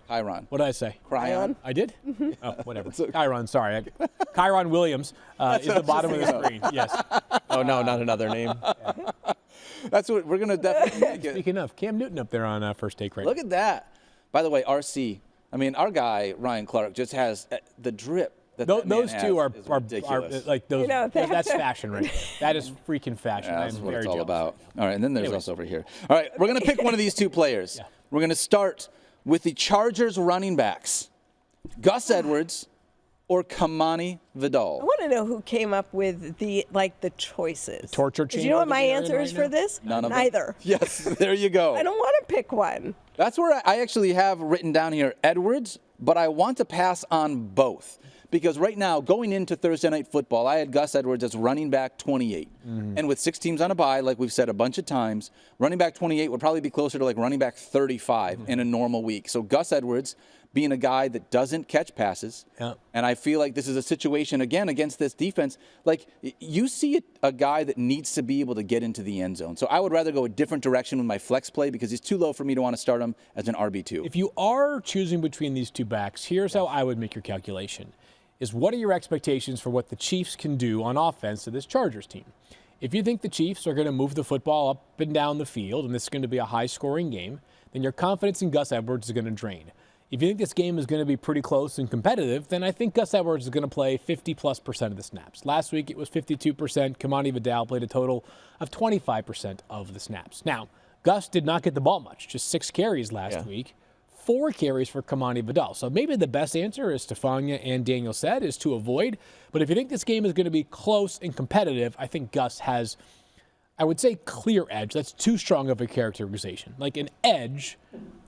What did I say? Cryon. I did? Oh, whatever. Chiron, sorry. Chiron Williams is the bottom of the screen. Yes. Oh, no, not another name. That's what we're going to definitely make it. Speaking of, Cam Newton up there on first take right now. Look at that. By the way, RC, I mean, our guy, Ryan Clark, just has the drip. Those two are ridiculous. like those. That's fashion, right? That is freaking fashion. Yeah, that's I'm what very it's all jealous. about. All right, and then there's us over here. All right, we're going to pick one of these two players. We're going to start with the Chargers running backs, Gus Edwards or Kamani Vidal. I want to know who came up with the choices. The torture chamber. Do you know what my answer is for this? None of them. Neither. Yes, there you go. I don't want to pick one. That's where I actually have written down here Edwards, but I want to pass on both Because right now, going into Thursday Night Football, I had Gus Edwards as running back 28. And with 6 teams on a bye, like we've said a bunch of times, running back 28 would probably be closer to like running back 35 in a normal week. So Gus Edwards being a guy that doesn't catch passes. Yeah. And I feel like this is a situation, again, against this defense. Like, you see a guy that needs to be able to get into the end zone. So I would rather go a different direction with my flex play because he's too low for me to want to start him as an RB2. If you are choosing between these two backs, here's how I would make your calculation. Is what are your expectations for what the Chiefs can do on offense to this Chargers team? If you think the Chiefs are going to move the football up and down the field and this is going to be a high-scoring game, then your confidence in Gus Edwards is going to drain. If you think this game is going to be pretty close and competitive, then I think Gus Edwards is going to play 50+% of the snaps. Last week it was 52%. Kamani Vidal played a total of 25% of the snaps. Now, Gus did not get the ball much, just 6 carries last week. 4 carries for Kamani Vidal. So maybe the best answer, as Stephania and Daniel said, is to avoid. But if you think this game is going to be close and competitive, I think Gus has, I would say, clear edge. That's too strong of a characterization. Like an edge,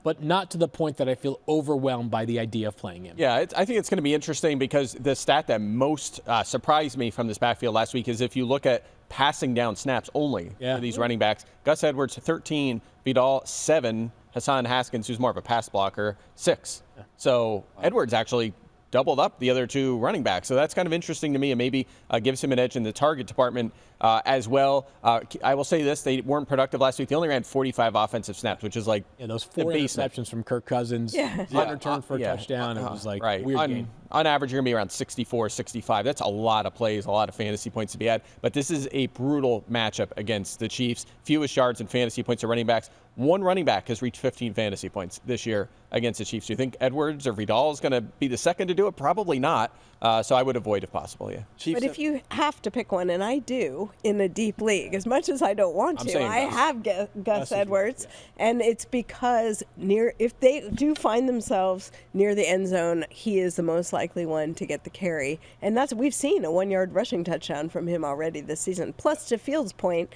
but not to the point that I feel overwhelmed by the idea of playing him. Yeah, I think it's going to be interesting because the stat that most surprised me from this backfield last week is if you look at passing down snaps only for these running backs, Gus Edwards 13, Vidal 7, Hassan Haskins, who's more of a pass blocker, 6. So Edwards actually doubled up the other 2 running backs. So that's kind of interesting to me and maybe gives him an edge in the target department as well. I will say this, they weren't productive last week. They only ran 45 offensive snaps, which is like those 4 interceptions from Kirk Cousins, 100 return for a touchdown. It was like weird game. On average, you're going to be around 64, 65. That's a lot of plays, a lot of fantasy points to be had. But this is a brutal matchup against the Chiefs. Fewest yards and fantasy points to running backs. 1 running back has reached 15 fantasy points this year against the Chiefs. Do you think Edwards or Vidal is going to be the second to do it? Probably not. So I would avoid if possible, Chiefs, but if you have to pick one, and I do in a deep league, as much as I don't want to, I have Gus Edwards, and it's because if they do find themselves near the end zone, he is the most likely one to get the carry, and we've seen a 1-yard rushing touchdown from him already this season. Plus, to Fields' point,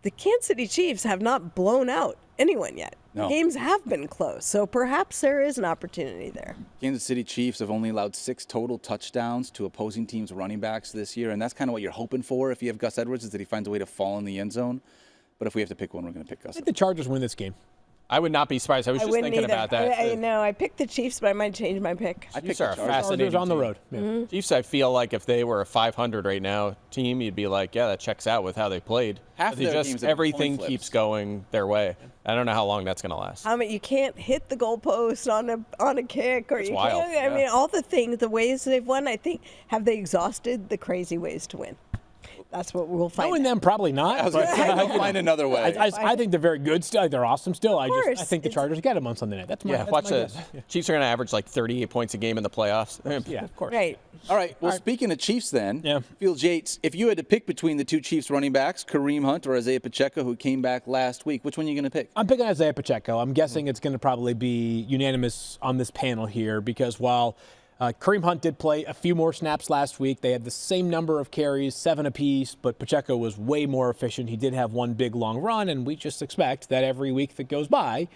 the Kansas City Chiefs have not blown out anyone yet. No. Games have been close, so perhaps there is an opportunity there. Kansas City Chiefs have only allowed 6 total touchdowns to opposing teams' running backs this year, and that's kind of what you're hoping for if you have Gus Edwards, is that he finds a way to fall in the end zone. But if we have to pick one, we're going to pick Gus. I think the Chargers win this game. I would not be surprised. I was just thinking about that. I know. I picked the Chiefs, but I might change my pick. Chiefs are a fascinating Chargers on the team. road. Yeah. Chiefs, I feel like if they were a 500 right now team, you'd be like, yeah, that checks out with how they played. Half of their games have been everything coin flips. keeps going their way. I don't know how long that's going to last. You can't hit the goalpost on a kick, or It's you wild, can't. I mean, all the things, the ways they've won. I think, have they exhausted the crazy ways to win? That's what we'll find. Knowing them, probably not. I was going to say, they'll find another way. I think they're very good still. They're awesome still. I course. think the Chargers get them on Sunday night. That's my Watch the guess. Chiefs are going to average like 38 points a game in the playoffs. Yeah, of course. Right. All right. Well, speaking of Chiefs then, Fields Yates, if you had to pick between the 2 Chiefs running backs, Kareem Hunt or Isaiah Pacheco, who came back last week, which one are you going to pick? I'm picking Isaiah Pacheco. I'm guessing it's going to probably be unanimous on this panel here because while Kareem Hunt did play a few more snaps last week. They had the same number of carries, 7 apiece, but Pacheco was way more efficient. He did have one big long run, and we just expect that every week that goes by,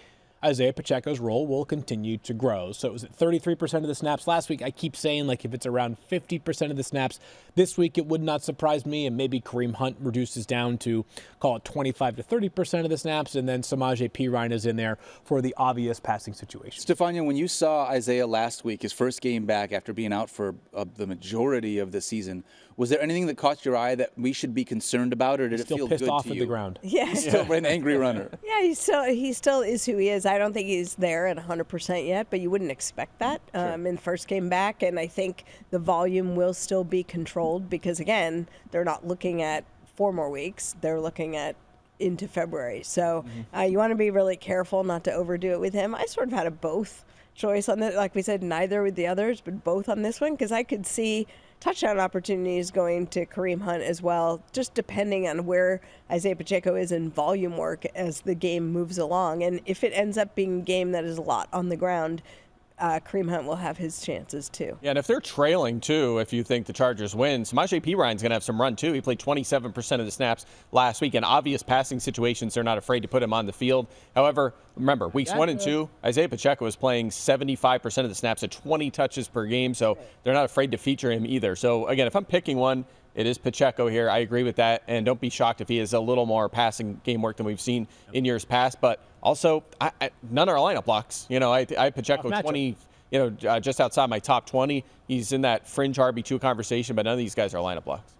Isaiah Pacheco's role will continue to grow. So it was at 33% of the snaps last week. I keep saying, like, if it's around 50% of the snaps this week, it would not surprise me. And maybe Kareem Hunt reduces down to, call it 25 to 30% of the snaps. And then Samaje Perine is in there for the obvious passing situation. Stephania, when you saw Isaiah last week, his first game back after being out for the majority of the season, was there anything that caught your eye that we should be concerned about, or did it feel good to you? Still pissed off at the ground. Yeah. Still an angry runner. Yeah, he still is who he is. I don't think he's there at 100% yet, but you wouldn't expect that in first game back. And I think the volume will still be controlled because, again, they're not looking at 4 more weeks. They're looking at into February. So you want to be really careful not to overdo it with him. I sort of had a both choice on this. Like we said, neither with the others, but both on this one because I could see touchdown opportunities going to Kareem Hunt as well, just depending on where Isaiah Pacheco is in volume work as the game moves along. And if it ends up being a game that is a lot on the ground, Kareem Hunt will have his chances too. Yeah, and if they're trailing too, if you think the Chargers win, Samaje Perine's going to have some run too. He played 27% of the snaps last week. In obvious passing situations, they're not afraid to put him on the field. However, remember, weeks 1 and 2, Isaiah Pacheco was playing 75% of the snaps at 20 touches per game, so they're not afraid to feature him either. So again, if I'm picking one, it is Pacheco here. I agree with that, and don't be shocked if he has a little more passing game work than we've seen in years past. But also, none are lineup blocks. You know, I Pacheco 20, just outside my top 20. He's in that fringe RB2 conversation, but none of these guys are lineup blocks.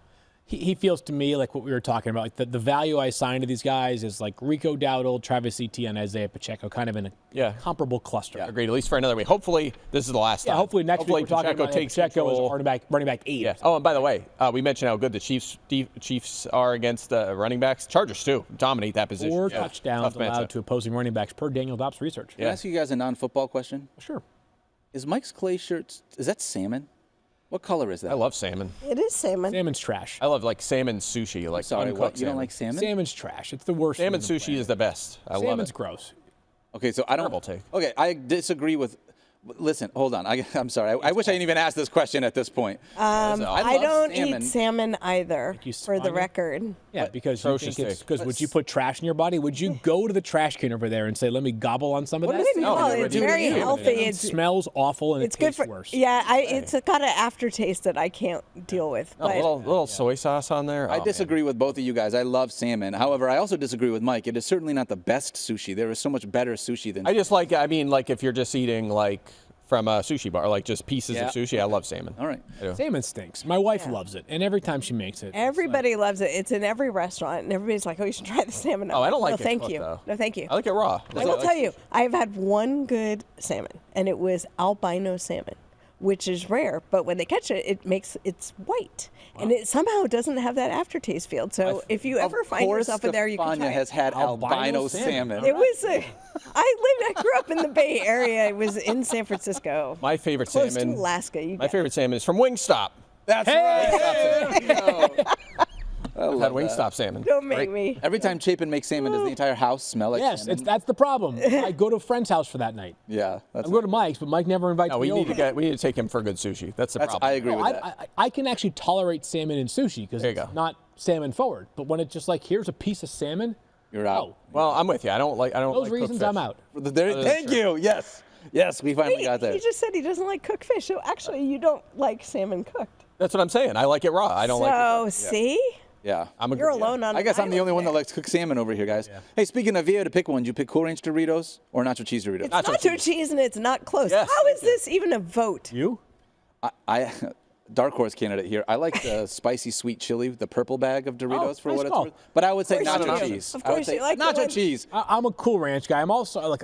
He feels to me like what we were talking about. Like the value I assign to these guys is like Rico Dowdle, Travis Etienne, Isaiah Pacheco, kind of in a comparable cluster. Agreed, at least for another week. Hopefully, this is the last time. Hopefully next week we're talking about Pacheco as running back 8. Yeah. Oh, and by the way, we mentioned how good the Chiefs are against the running backs. Chargers, too, dominate that position. 4 touchdowns allowed to opposing running backs per Daniel Dopp's research. Can I ask you guys a non-football question? Sure. Is Mike's Clay shirt, is that salmon? What color is that? I love salmon. It is salmon. Salmon's trash. I love like salmon sushi, like Sorry, uncooked what? You salmon. don't like salmon? Salmon's trash. It's the worst. Salmon food on the sushi planet. is the best. I love it. Salmon's gross. Okay, so I don't. Terrible take. Okay, I disagree with. Listen, hold on. I'm sorry. I wish I didn't even ask this question at this point. I don't eat salmon either, you, for the Stephania? record. Yeah, because you Atrocious think it's take. because would you put trash in your body? Would you go to the trash can over there and say, "Let me gobble on some of that"? No, never it's do very it. healthy. It smells awful and It's it good tastes for. worse. Yeah, it's got an aftertaste that I can't deal with. A But little soy sauce on there. I disagree with both of you guys. I love salmon. However, I also disagree with Mike. It is certainly not the best sushi. There is so much better sushi than. I just like. I mean, like if you're just eating like from a sushi bar, like just pieces Yeah. of sushi. I love salmon. All right. I do. Salmon stinks. My wife loves it, and every time she makes it, everybody loves it. It's in every restaurant, and everybody's like, "Oh, you should try the salmon." Oh, I don't like no, it thank cooked, you. though. No, thank you. I like it raw. I will tell you, I've had one good salmon, and it was albino salmon, which is rare. But when they catch it, it's white, and it somehow doesn't have that aftertaste feel. So if you ever find yourself in there, you can try Stephania it. has had albino Albino salmon. It was I grew up in the Bay Area. I was in San Francisco. My favorite Close salmon. to Alaska. My favorite salmon is from Wingstop. That's right. I've had Wingstop salmon. Don't make me. Every time Chapin makes salmon, does the entire house smell like yes, salmon? that's the problem. I go to a friend's house for that night. Yeah. That's I go to Mike's, but Mike never invites No, me we over. need to take him for good sushi. That's the problem. I agree with that. I can actually tolerate salmon in sushi because There you it's go. not salmon forward. But when it's just like, here's a piece of salmon, You're out. oh, Well, I'm with you. I don't like those cooked reasons, fish. I'm out. Thank you. Yes. Yes, we finally got there. He just said he doesn't like cooked fish. So actually, you don't like salmon cooked. That's what I'm saying. I like it raw. I don't like it. So see, Yeah. you're alone on. I guess I'm the only one that likes. likes cooked salmon over here, guys. Hey, speaking of, if you had to pick one, did you pick Cool Ranch Doritos or nacho cheese Doritos? It's nacho cheese and it's not close. Yes, How is this even a vote? You? I dark horse candidate here. I like the spicy sweet chili, the purple bag of Doritos for nice what it's call. worth. But I would say Of course nacho you do. cheese. Of I would course say you like the nacho one- cheese. I'm a Cool Ranch guy. I'm also like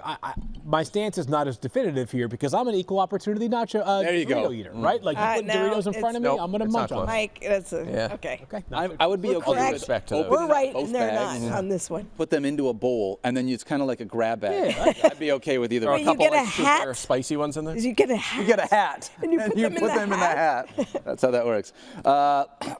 my stance is not as definitive here because I'm an equal opportunity nacho There you go. Dorito eater, right? Like you put no, Doritos in front of me, Nope, I'm gonna it's munch not on close. them. Mike, that's a, Yeah. okay. Okay, I would be We're okay correct. with Respect to those. We're right both and they're bags. not on this one. Put them into a bowl, and then it's kind of like a grab bag. I'd be okay with either There are one. a you couple get a like super hat? spicy ones in there. You get a hat. You get a hat, And you put them in the hat. That's how that works.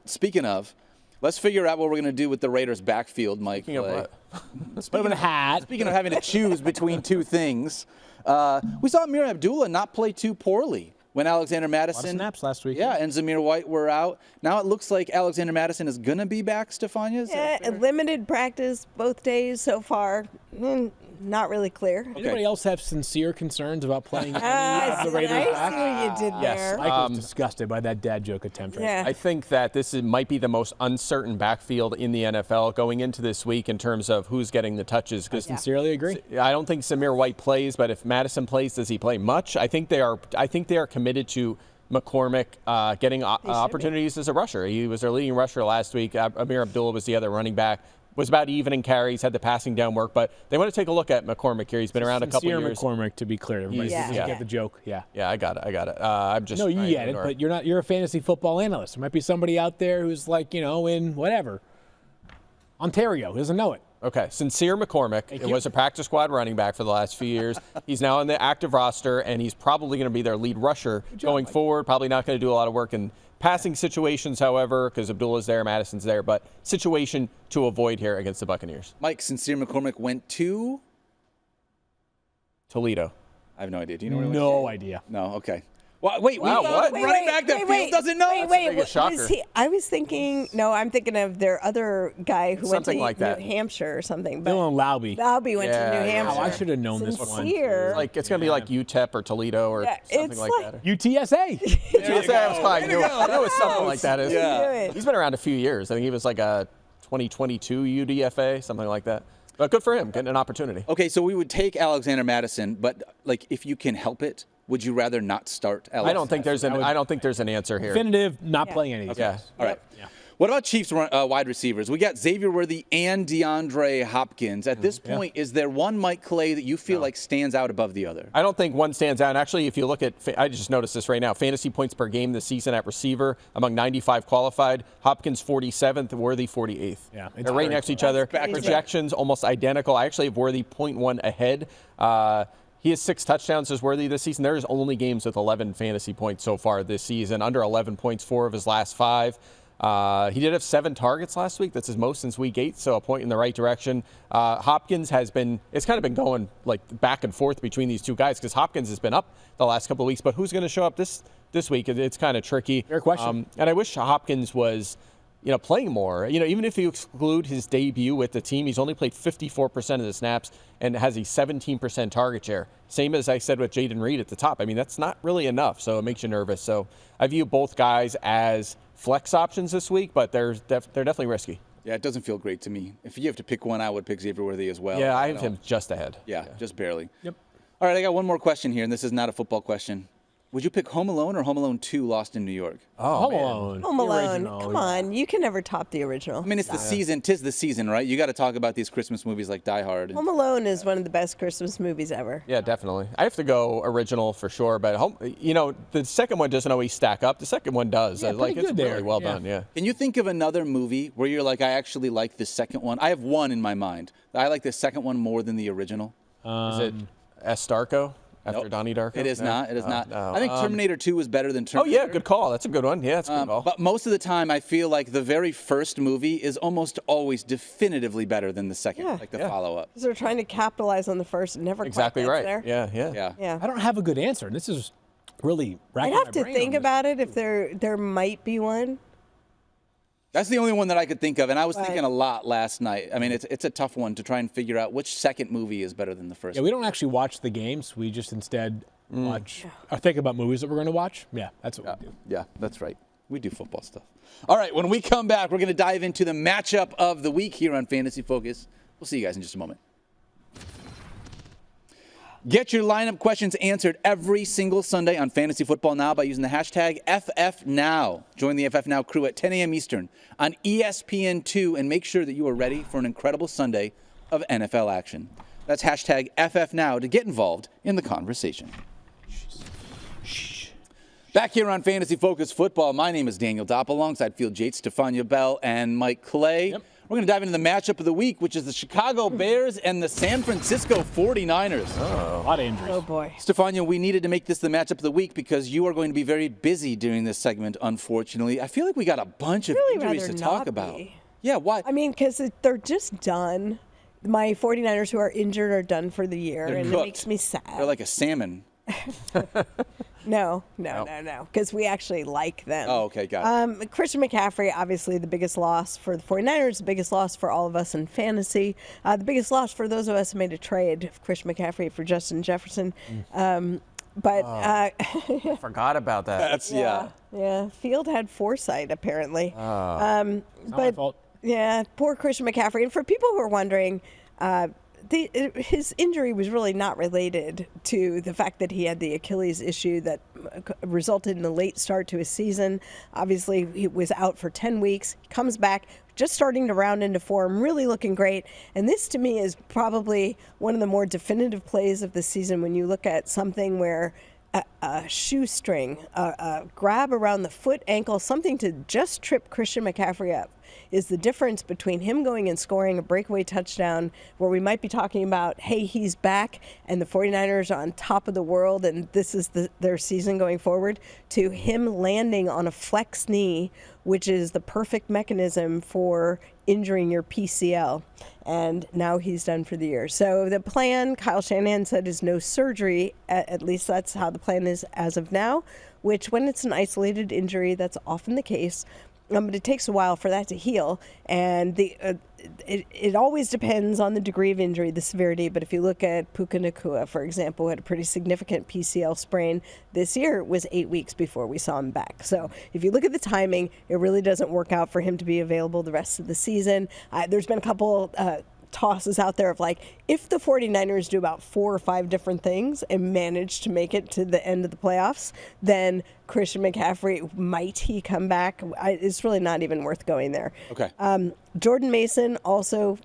Speaking of, let's figure out what we're going to do with the Raiders' backfield, Mike. Speaking of Clay. what? Put them in a hat. Speaking of having to choose between two things, we saw Amir Abdullah not play too poorly when Alexander Madison. snaps last week. Yeah, and Zamir White were out. Now it looks like Alexander Madison is going to be back, Stephania. Is that Yeah, fair? limited practice both days so far. Not really clear. Anybody else have sincere concerns about playing any I of the see Raiders back? what you did Yes. there. Mike was disgusted by that dad joke attempt. Right? Yeah. I think that might be the most uncertain backfield in the NFL going into this week in terms of who's getting the touches. Because Sincerely agree. I don't think Samir White plays, but if Madison plays, does he play much? I think they are committed to McCormick getting opportunities as a rusher. He was their leading rusher last week. Amir Abdullah was the other running back. Was about even in carries, had the passing down work, but they want to take a look at McCormick here. He's been around a couple Sincere years. McCormick, to be clear, everybody. Yeah. Doesn't get the joke. Yeah. Yeah, I got it. I'm just No, you trying to get it, ignore but you're not. You're a fantasy football analyst. There might be somebody out there who's like, in whatever, Ontario, who doesn't know it. Okay, Sincere McCormick was a practice squad running back for the last few years. He's now on the active roster, and he's probably going to be their lead rusher going forward. Probably not going to do a lot of work in passing situations, however, because Abdullah's there, Madison's there, but situation to avoid here against the Buccaneers. Mike, Sincere McCormick went to Toledo. I have no idea. Do you know what it was? No idea. No. Okay. Well, wait. Wow, we what? found a running back that Field doesn't know. biggest shocker. I was thinking. No, I'm thinking of their other guy who Something went like to that. New Hampshire or something. But Dylan Laube. Laube went to New Yeah, yeah. Hampshire. Oh, I should have known this one. Sincere. Like it's gonna be like UTEP or Toledo or Yeah, something it's like like- that. UTSA. UTSA, I was calling. I knew it was something like that. Yeah. He's been around a few years. I think he was like a 2022 UDFA, something like that. But good for him, getting an opportunity. Okay, so we would take Alexander Madison, but like if you can help it, would you rather not start Alex? I don't think there's an answer here. Definitive, not playing any of these Yeah. guys. All right. What about Chiefs wide receivers? We got Xavier Worthy and DeAndre Hopkins. At this point, is there one Mike Clay that you feel like stands out above the other? I don't think one stands out. And actually, if you look at, I just noticed this right now, fantasy points per game this season at receiver among 95 qualified, Hopkins 47th, Worthy 48th. Yeah, it's They're right very next to each other. crazy. Projections almost identical. I actually have Worthy 0.1 ahead. He has 6 touchdowns as Worthy this season. There's only games with 11 fantasy points so far this season. Under 11 points, 4 of his last 5. He did have 7 targets last week. That's his most since week 8, so a point in the right direction. Hopkins it's kind of been going like back and forth between these two guys because Hopkins has been up the last couple of weeks, but who's going to show up this week? It's kind of tricky. Fair question. And I wish Hopkins was, playing more. Even if you exclude his debut with the team, he's only played 54% of the snaps and has a 17% target share. Same as I said with Jaden Reed at the top. I mean, that's not really enough, so it makes you nervous. So I view both guys as flex options this week, but they're definitely risky. Yeah, it doesn't feel great to me. If you have to pick one, I would pick Xavier Worthy as well. Yeah, I have him just ahead. Yeah, just barely. Yep. All right, I got one more question here, and this is not a football question. Would you pick Home Alone or Home Alone 2 Lost in New York? Home Alone. Home The Alone. original, Come yeah. on, you can never top the original. I mean, it's the season. 'Tis the season, right? You got to talk about these Christmas movies like Die Hard. Home Alone is one of the best Christmas movies ever. Yeah, definitely. I have to go original for sure, but the second one doesn't always stack up. The second one does. Yeah, Like pretty it's good really there. well Yeah. done. Yeah. Can you think of another movie where you're like, I actually like the second one? I have one in my mind. I like the second one more than the original. Is it S. Darko after Nope. Donnie Darko? It is No? not. It is not. No. I think Terminator 2 is better than Oh Terminator. yeah, good call. That's a good one. Yeah, that's a good call. But most of the time, I feel like the very first movie is almost always definitively better than the second, like the follow-up. Because they're trying to capitalize on the first and never Exactly quite right. gets there. Yeah. Yeah. Yeah. I don't have a good answer. This is really I'd racking have my to brain think on this. about it if there might be one. That's the only one that I could think of, and I was Right. thinking a lot last night. I mean, it's a tough one to try and figure out which second movie is better than the first. Yeah, we don't actually watch the games. We just instead watch or think about movies that we're going to watch. Yeah, that's what we do. Yeah, that's right. We do football stuff. All right, when we come back, we're going to dive into the matchup of the week here on Fantasy Focus. We'll see you guys in just a moment. Get your lineup questions answered every single Sunday on Fantasy Football Now by using the hashtag FFNow. Join the FF Now crew at 10 a.m. Eastern on ESPN2 and make sure that you are ready for an incredible Sunday of NFL action. That's hashtag FFNow to get involved in the conversation. Back here on Fantasy Focus Football, my name is Daniel Dopp, alongside Field Yates, Stephania Bell, and Mike Clay. Yep. We're going to dive into the matchup of the week, which is the Chicago Bears and the San Francisco 49ers. A lot of injuries. Oh boy. Stephania, we needed to make this the matchup of the week because you are going to be very busy during this segment, unfortunately. I feel like we got a bunch of Really injuries to rather talk not about. be. Yeah, why? I mean, because they're just done. My 49ers who are injured are done for the year, They're and cooked. it makes me sad. They're like a salmon. No, because we actually like them. Oh, okay, got it. Christian McCaffrey, obviously the biggest loss for the 49ers, the biggest loss for all of us in fantasy, the biggest loss for those of us who made a trade of Christian McCaffrey for Justin Jefferson. Forgot about that. That's, yeah. Field had foresight apparently. Not my fault. Yeah, poor Christian McCaffrey. And for people who are wondering, his injury was really not related to the fact that he had the Achilles issue that resulted in a late start to his season. Obviously, he was out for 10 weeks, comes back, just starting to round into form, really looking great. And this, to me, is probably one of the more definitive plays of the season when you look at something where a shoestring, a grab around the foot, ankle, something to just trip Christian McCaffrey up. is the difference between him going and scoring a breakaway touchdown where we might be talking about, hey, he's back and the 49ers are on top of the world and this is their season going forward, to him landing on a flex knee, which is the perfect mechanism for injuring your PCL. And now he's done for the year. So the plan, Kyle Shanahan said, is no surgery. At least that's how the plan is as of now, which when it's an isolated injury, that's often the case. But it takes a while for that to heal. And it always depends on the degree of injury, the severity. But if you look at Puka Nacua, for example, who had a pretty significant PCL sprain this year, it was 8 weeks before we saw him back. So if you look at the timing, it really doesn't work out for him to be available the rest of the season. There's been a couple tosses out there of like, if the 49ers do about 4 or 5 different things and manage to make it to the end of the playoffs, then Christian McCaffrey, might he come back? It's really not even worth going there. Okay. Jordan Mason also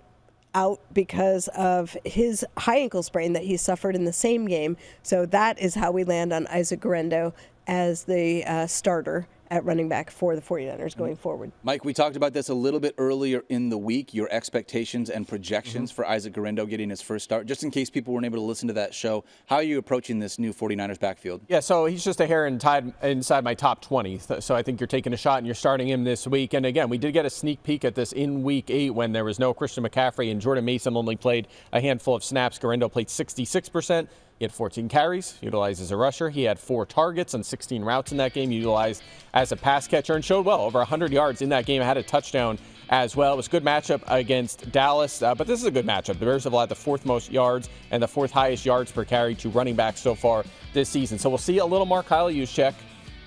out because of his high ankle sprain that he suffered in the same game. So that is how we land on Isaac Guerendo as the starter at running back for the 49ers going forward. Mike, we talked about this a little bit earlier in the week, your expectations and projections for Isaac Guerendo getting his first start. Just in case people weren't able to listen to that show, how are you approaching this new 49ers backfield? Yeah, so he's just a hair inside my top 20. So I think you're taking a shot and you're starting him this week. And again, we did get a sneak peek at this in week 8 when there was no Christian McCaffrey and Jordan Mason only played a handful of snaps. Guerendo played 66%. He had 14 carries, utilized as a rusher. He had 4 targets on 16 routes in that game, utilized as a pass catcher, and showed well, over 100 yards in that game. Had a touchdown as well. It was a good matchup against Dallas, but this is a good matchup. The Bears have allowed the 4th most yards and the 4th highest yards per carry to running backs so far this season. So we'll see a little more Kyle Juszczyk,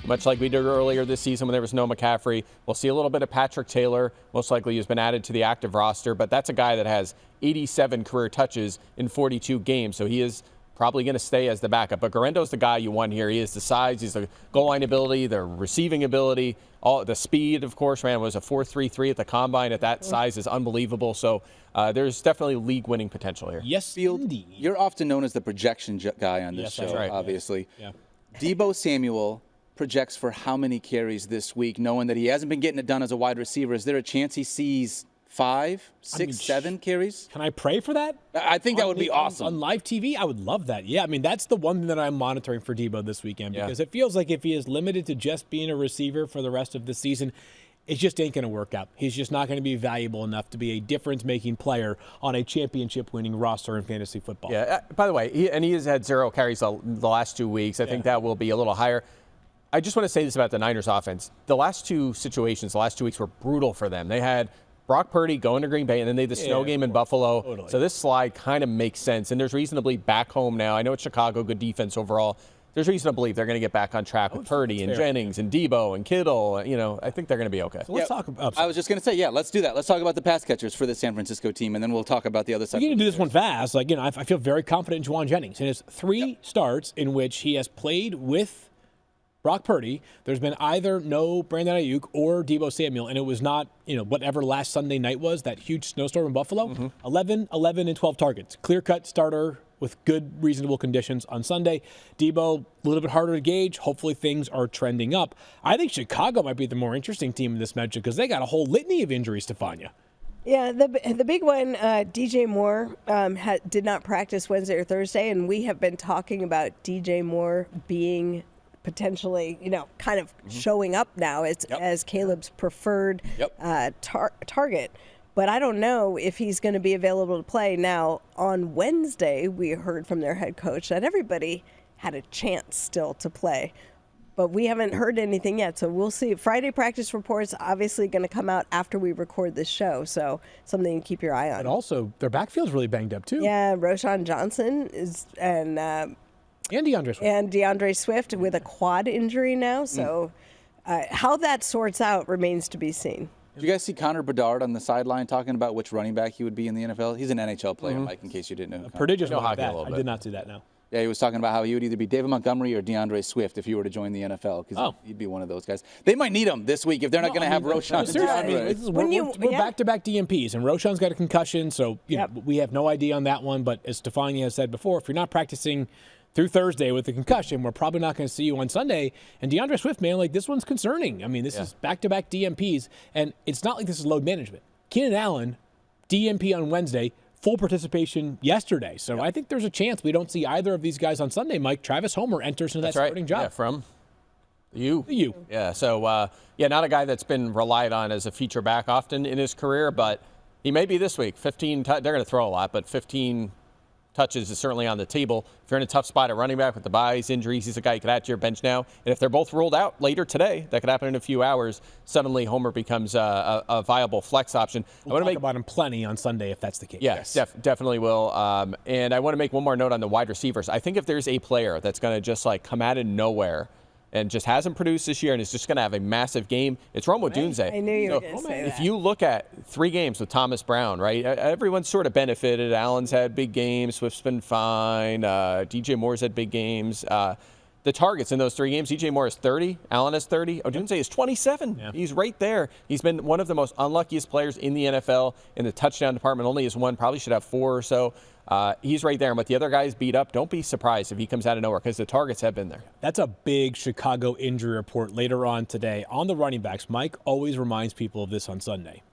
much like we did earlier this season when there was no McCaffrey. We'll see a little bit of Patrick Taylor, most likely who's been added to the active roster, but that's a guy that has 87 career touches in 42 games, so he is probably going to stay as the backup. But Guerendo's the guy you want here. He has the size, he's the goal line ability, the receiving ability, all the speed, of course. Man, was a 4.33 at the combine. At that size is unbelievable. So there's definitely league-winning potential here. Yes, Field, indeed. you're often known as the projection guy on this Yes, show, that's right. obviously. Yeah. Deebo Samuel projects for how many carries this week, knowing that he hasn't been getting it done as a wide receiver? Is there a chance he sees 5, 6, 7 carries? Can I pray for that? I think that would be awesome. On live TV, I would love that. Yeah, I mean, that's the one thing that I'm monitoring for Deebo this weekend because it feels like if he is limited to just being a receiver for the rest of the season, it just ain't going to work out. He's just not going to be valuable enough to be a difference-making player on a championship-winning roster in fantasy football. Yeah, by the way, he has had 0 carries the last 2 weeks. I think that will be a little higher. I just want to say this about the Niners offense. The last 2 situations, the last 2 weeks were brutal for them. They had Brock Purdy going to Green Bay, and then they had the snow game in Buffalo. Totally. So this slide kind of makes sense, and there's reason to believe back home now. I know it's Chicago, good defense overall. There's reason to believe they're going to get back on track with Purdy and Jennings and Deebo and Kittle. I think they're going to be okay. So let's talk about. I was just going to say, let's do that. Let's talk about the pass catchers for the San Francisco team, and then we'll talk about the other side. We're going to do this one fast. I feel very confident in Juwan Jennings. In his 3 starts in which he has played with Brock Purdy, there's been either no Brandon Ayuk or Deebo Samuel, and it was not, whatever last Sunday night was, that huge snowstorm in Buffalo. 11, and 12 targets. Clear-cut starter with good, reasonable conditions on Sunday. Deebo, a little bit harder to gauge. Hopefully things are trending up. I think Chicago might be the more interesting team in this matchup because they got a whole litany of injuries, Stephania. Yeah, the big one, DJ Moore did not practice Wednesday or Thursday, and we have been talking about DJ Moore being potentially, kind of showing up now as Caleb's preferred target. But I don't know if he's going to be available to play. Now, on Wednesday, we heard from their head coach that everybody had a chance still to play. But we haven't heard anything yet, so we'll see. Friday practice reports obviously going to come out after we record this show, so something to keep your eye on. And also, their backfield's really banged up, too. Yeah, Roshan Johnson and DeAndre Swift with a quad injury now. So how that sorts out remains to be seen. Did you guys see Connor Bedard on the sideline talking about which running back he would be in the NFL? He's an NHL player, Mike, in case you didn't know. Prodigious know hockey a that. little I bit. did not see that, no. Yeah, he was talking about how he would either be David Montgomery or DeAndre Swift if he were to join the NFL, because he'd be one of those guys. They might need him this week if they're not going to have Roshan and DeAndre. We're back-to-back DMPs, and Roshan's got a concussion, so we have no idea on that one. But as Stephania has said before, if you're not practicing through Thursday with the concussion. We're probably not going to see you on Sunday. And DeAndre Swift, man, like this one's concerning. I mean, this is back-to-back DMPs, and it's not like this is load management. Keenan Allen, DMP on Wednesday, full participation yesterday. So I think there's a chance we don't see either of these guys on Sunday, Mike. Travis Homer enters into that starting job. Yeah, from you. Yeah, so, not a guy that's been relied on as a feature back often in his career, but he may be this week. 15, they're going to throw a lot, but 15 touches is certainly on the table. If you're in a tough spot at running back with the buys, injuries, he's a guy you could add to your bench now. And if they're both ruled out later today, that could happen in a few hours, suddenly Homer becomes a viable flex option. We'll talk about him plenty on Sunday if that's the case. Yes, definitely will. And I want to make one more note on the wide receivers. I think if there's a player that's going to just like come out of nowhere and just hasn't produced this year and is just going to have a massive game, it's Rome Odunze. I knew you were going to say that. If you look at 3 games with Thomas Brown, right, everyone's sort of benefited. Allen's had big games. Swift's been fine. DJ Moore's had big games. The targets in those 3 games, DJ Moore is 30. Allen is 30. Odunze is 27. Yeah. He's right there. He's been one of the most unluckiest players in the NFL in the touchdown department. Only has 1, probably should have 4 or so. He's right there. And with the other guys beat up, don't be surprised if he comes out of nowhere because the targets have been there. That's a big Chicago injury report later on today. On the running backs, Mike always reminds people of this on Sunday.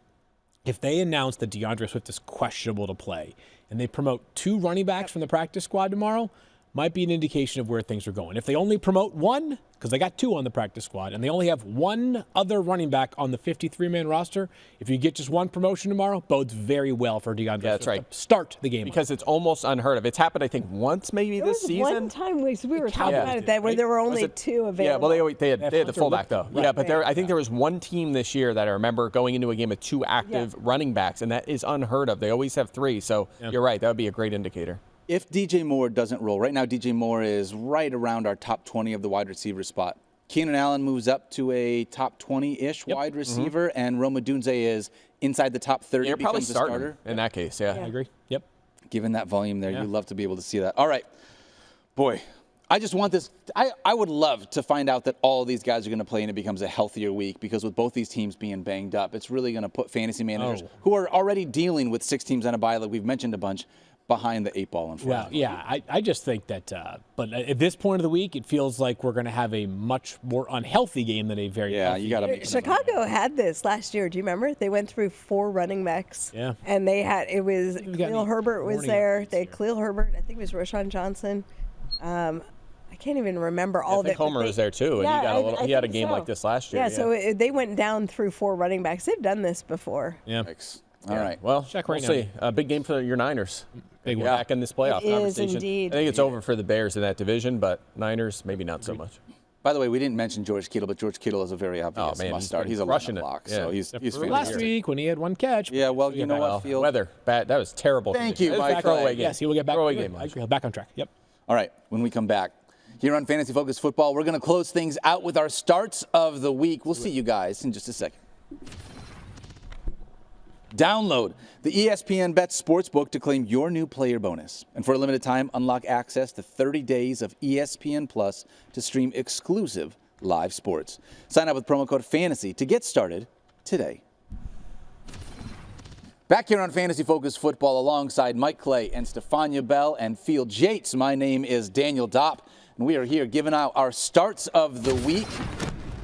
If they announce that DeAndre Swift is questionable to play and they promote 2 running backs from the practice squad tomorrow, might be an indication of where things are going. If they only promote 1, because they got 2 on the practice squad, and they only have 1 other running back on the 53-man roster, if you get just 1 promotion tomorrow, bodes very well for DeAndre. Yeah, that's right. Start the game. Because it's almost unheard of. It's happened, I think, once maybe this season. One time we were talking about it that where there were only 2 available. Yeah, well, they had the fullback, though. Right. Yeah, but I think there was one team this year that I remember going into a game with 2 active running backs, and that is unheard of. They always have 3, so you're right. That would be a great indicator. If DJ Moore doesn't roll, right now DJ Moore is right around our top 20 of the wide receiver spot. Keenan Allen moves up to a top 20-ish wide receiver, and Rome Odunze is inside the top 30. You're probably becomes a starter in that case, yeah. I agree. Yep. Given that volume there, you love to be able to see that. All right. Boy, I just want this. I would love to find out that all of these guys are going to play and it becomes a healthier week, because with both these teams being banged up, it's really going to put fantasy managers who are already dealing with 6 teams on a bye, like we've mentioned a bunch, behind the 8 ball in front. Well, yeah, I just think that, but at this point of the week, it feels like we're going to have a much more unhealthy game than a very healthy. You got to. Chicago had this last year. Do you remember? They went through 4 running backs. Yeah. And they had Khalil Herbert was there. They had Khalil Herbert. I think it was Rashawn Johnson. I can't even remember all of it. I think Homer was there too, and he had a game like this last year. Yeah, so they went down through 4 running backs. They've done this before. Yeah. All right. Well, Check we'll right see. A big game for your Niners. Big one. Back in this playoff conversation. Indeed. I think it's over for the Bears in that division, but Niners maybe not so much. By the way, we didn't mention George Kittle, but George Kittle is a very obvious must start. He's a rushing block, so he's last week when he had 1 catch. Yeah, well, you know what, Field? Weather, bad. That was terrible. Thank you, Mike. Throwaway game. Yes, he will get back. Throwaway game. Back on track. Yep. All right, when we come back here on Fantasy Focus Football, we're going to close things out with our starts of the week. We'll see you guys in just a second. Download the ESPN Bet Sportsbook to claim your new player bonus. And for a limited time, unlock access to 30 days of ESPN Plus to stream exclusive live sports. Sign up with promo code FANTASY to get started today. Back here on Fantasy Focus Football alongside Mike Clay and Stephania Bell and Field Yates. My name is Daniel Dopp, and we are here giving out our starts of the week.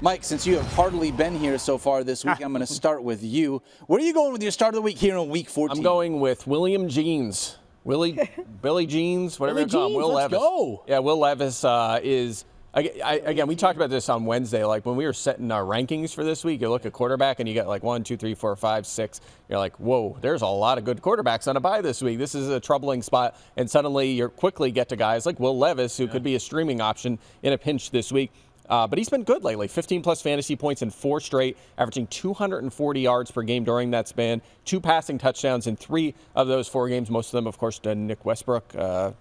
Mike, since you have hardly been here so far this week, I'm going to start with you. Where are you going with your start of the week here in Week 14? I'm going with William Jeans. Billy Jeans, whatever you call him. Will Levis. Go. Yeah, Will Levis is... Again, we talked about this on Wednesday. Like when we were setting our rankings for this week, you look at quarterback and you get like 1, 2, 3, 4, 5, 6. You're like, whoa, there's a lot of good quarterbacks on a bye this week. This is a troubling spot. And suddenly you quickly get to guys like Will Levis, who could be a streaming option in a pinch this week. But he's been good lately. 15-plus fantasy points in 4 straight, averaging 240 yards per game during that span, 2 passing touchdowns in 3 of those 4 games. Most of them, of course, to Nick Westbrook,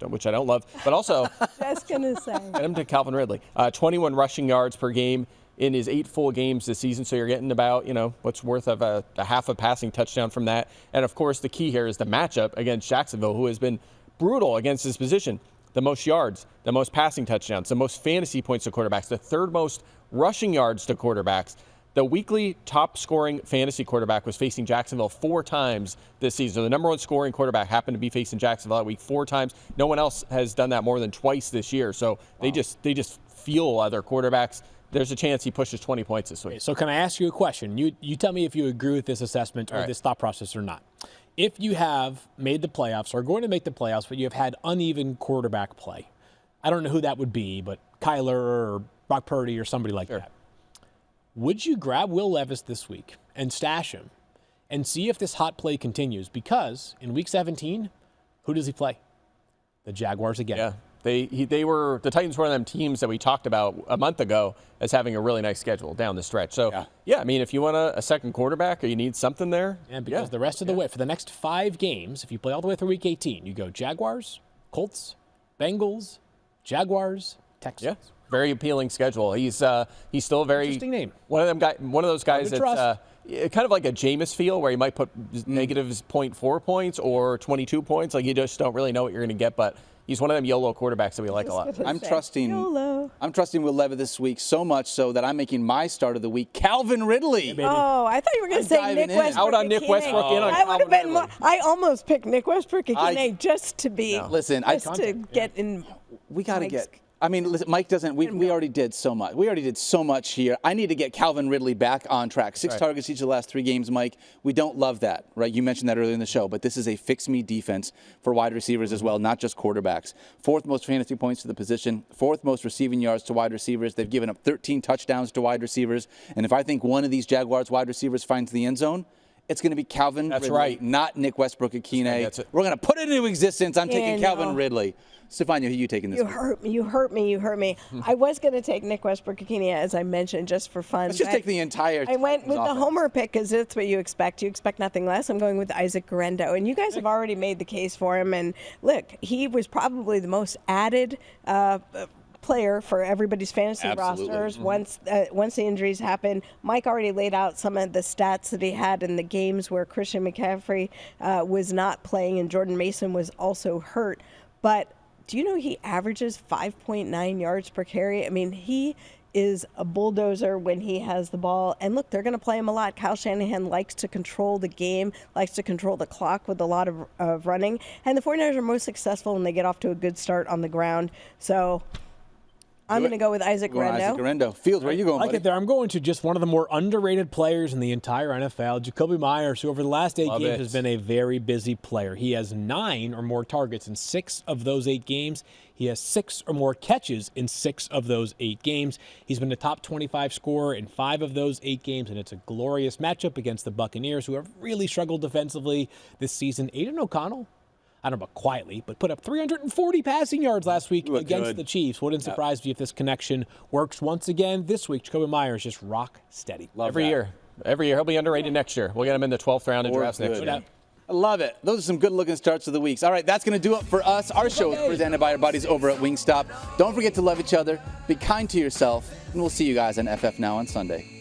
which I don't love. But also, Just going to say. get him to Calvin Ridley. 21 rushing yards per game in his 8 full games this season. So you're getting about, what's worth of a half a passing touchdown from that. And, of course, the key here is the matchup against Jacksonville, who has been brutal against his position. The most yards, the most passing touchdowns, the most fantasy points to quarterbacks, the 3rd most rushing yards to quarterbacks. The weekly top scoring fantasy quarterback was facing Jacksonville 4 times this season. So the number 1 scoring quarterback happened to be facing Jacksonville that week 4 times. No one else has done that more than twice this year. So they just fuel other quarterbacks. There's a chance he pushes 20 points this week. So can I ask you a question? You tell me if you agree with this assessment or this thought process or not. If you have made the playoffs or are going to make the playoffs, but you have had uneven quarterback play, I don't know who that would be, but Kyler or Brock Purdy or somebody like that. Would you grab Will Levis this week and stash him and see if this hot play continues? Because in Week 17, who does he play? The Jaguars again. Yeah, the Titans were one of them teams that we talked about a month ago as having a really nice schedule down the stretch. So, yeah, I mean, if you want a second quarterback or you need something there. And because the rest of the way, for the next 5 games, if you play all the way through Week 18, you go Jaguars, Colts, Bengals, Jaguars, Texans. Yeah. Very appealing schedule. He's still very interesting name. One of those guys that's kind of like a Jameis feel, where he might put negatives 0.4 points or 22 points. Like you just don't really know what you're going to get, but he's one of them YOLO quarterbacks that we like a lot. I'm trusting Will Levis this week so much so that I'm making my start of the week Calvin Ridley. Oh, I thought you were going to say Nick Westbrook. Out on Nick Westbrook. In on I would have Calvin been. Ridley. I almost picked Nick Westbrook again just to be. Listen, to get in. We got to get. I mean, listen, Mike doesn't. We already did so much. We already did so much here. I need to get Calvin Ridley back on track. 6 targets each of the last 3 games, Mike. We don't love that, right? You mentioned that earlier in the show, but this is a fix-me defense for wide receivers as well, not just quarterbacks. 4th most fantasy points to the position, 4th most receiving yards to wide receivers. They've given up 13 touchdowns to wide receivers, and if I think one of these Jaguars wide receivers finds the end zone, it's going to be Calvin Ridley, not Nick Westbrook Akine. We're going to put it into existence. I'm taking Calvin Ridley. Stephania, who are you taking this week? You hurt me. I was going to take Nick Westbrook Akine, as I mentioned, just for fun. Let's just take the entire I went with the homer pick because that's what you expect. You expect nothing less. I'm going with Isaac Guerrero. And you guys have already made the case for him. And look, he was probably the most added player for everybody's fantasy rosters once the injuries happened. Mike already laid out some of the stats that he had in the games where Christian McCaffrey was not playing and Jordan Mason was also hurt. But do you know he averages 5.9 yards per carry? I mean, he is a bulldozer when he has the ball. And look, they're going to play him a lot. Kyle Shanahan likes to control the game, likes to control the clock with a lot of running. And the 49ers are most successful when they get off to a good start on the ground. So I'm going to go with Isaac Guerrero. Fields, where are you going, I like it there. I'm going to just one of the more underrated players in the entire NFL, Jacoby Myers, who over the last 8 games has been a very busy player. He has 9 or more targets in 6 of those 8 games. He has 6 or more catches in 6 of those 8 games. He's been a top 25 scorer in 5 of those 8 games, and it's a glorious matchup against the Buccaneers, who have really struggled defensively this season. Aiden O'Connell, I don't know about quietly, but put up 340 passing yards last week against the Chiefs. Wouldn't surprise me if this connection works once again this week. Jacoby Myers just rock steady. Every year. He'll be underrated next year. We'll get him in the 12th round of drafts next year. I love it. Those are some good-looking starts of the weeks. All right, that's going to do it for us. Our show is presented by our buddies over at Wingstop. Don't forget to love each other, be kind to yourself, and we'll see you guys on FF Now on Sunday.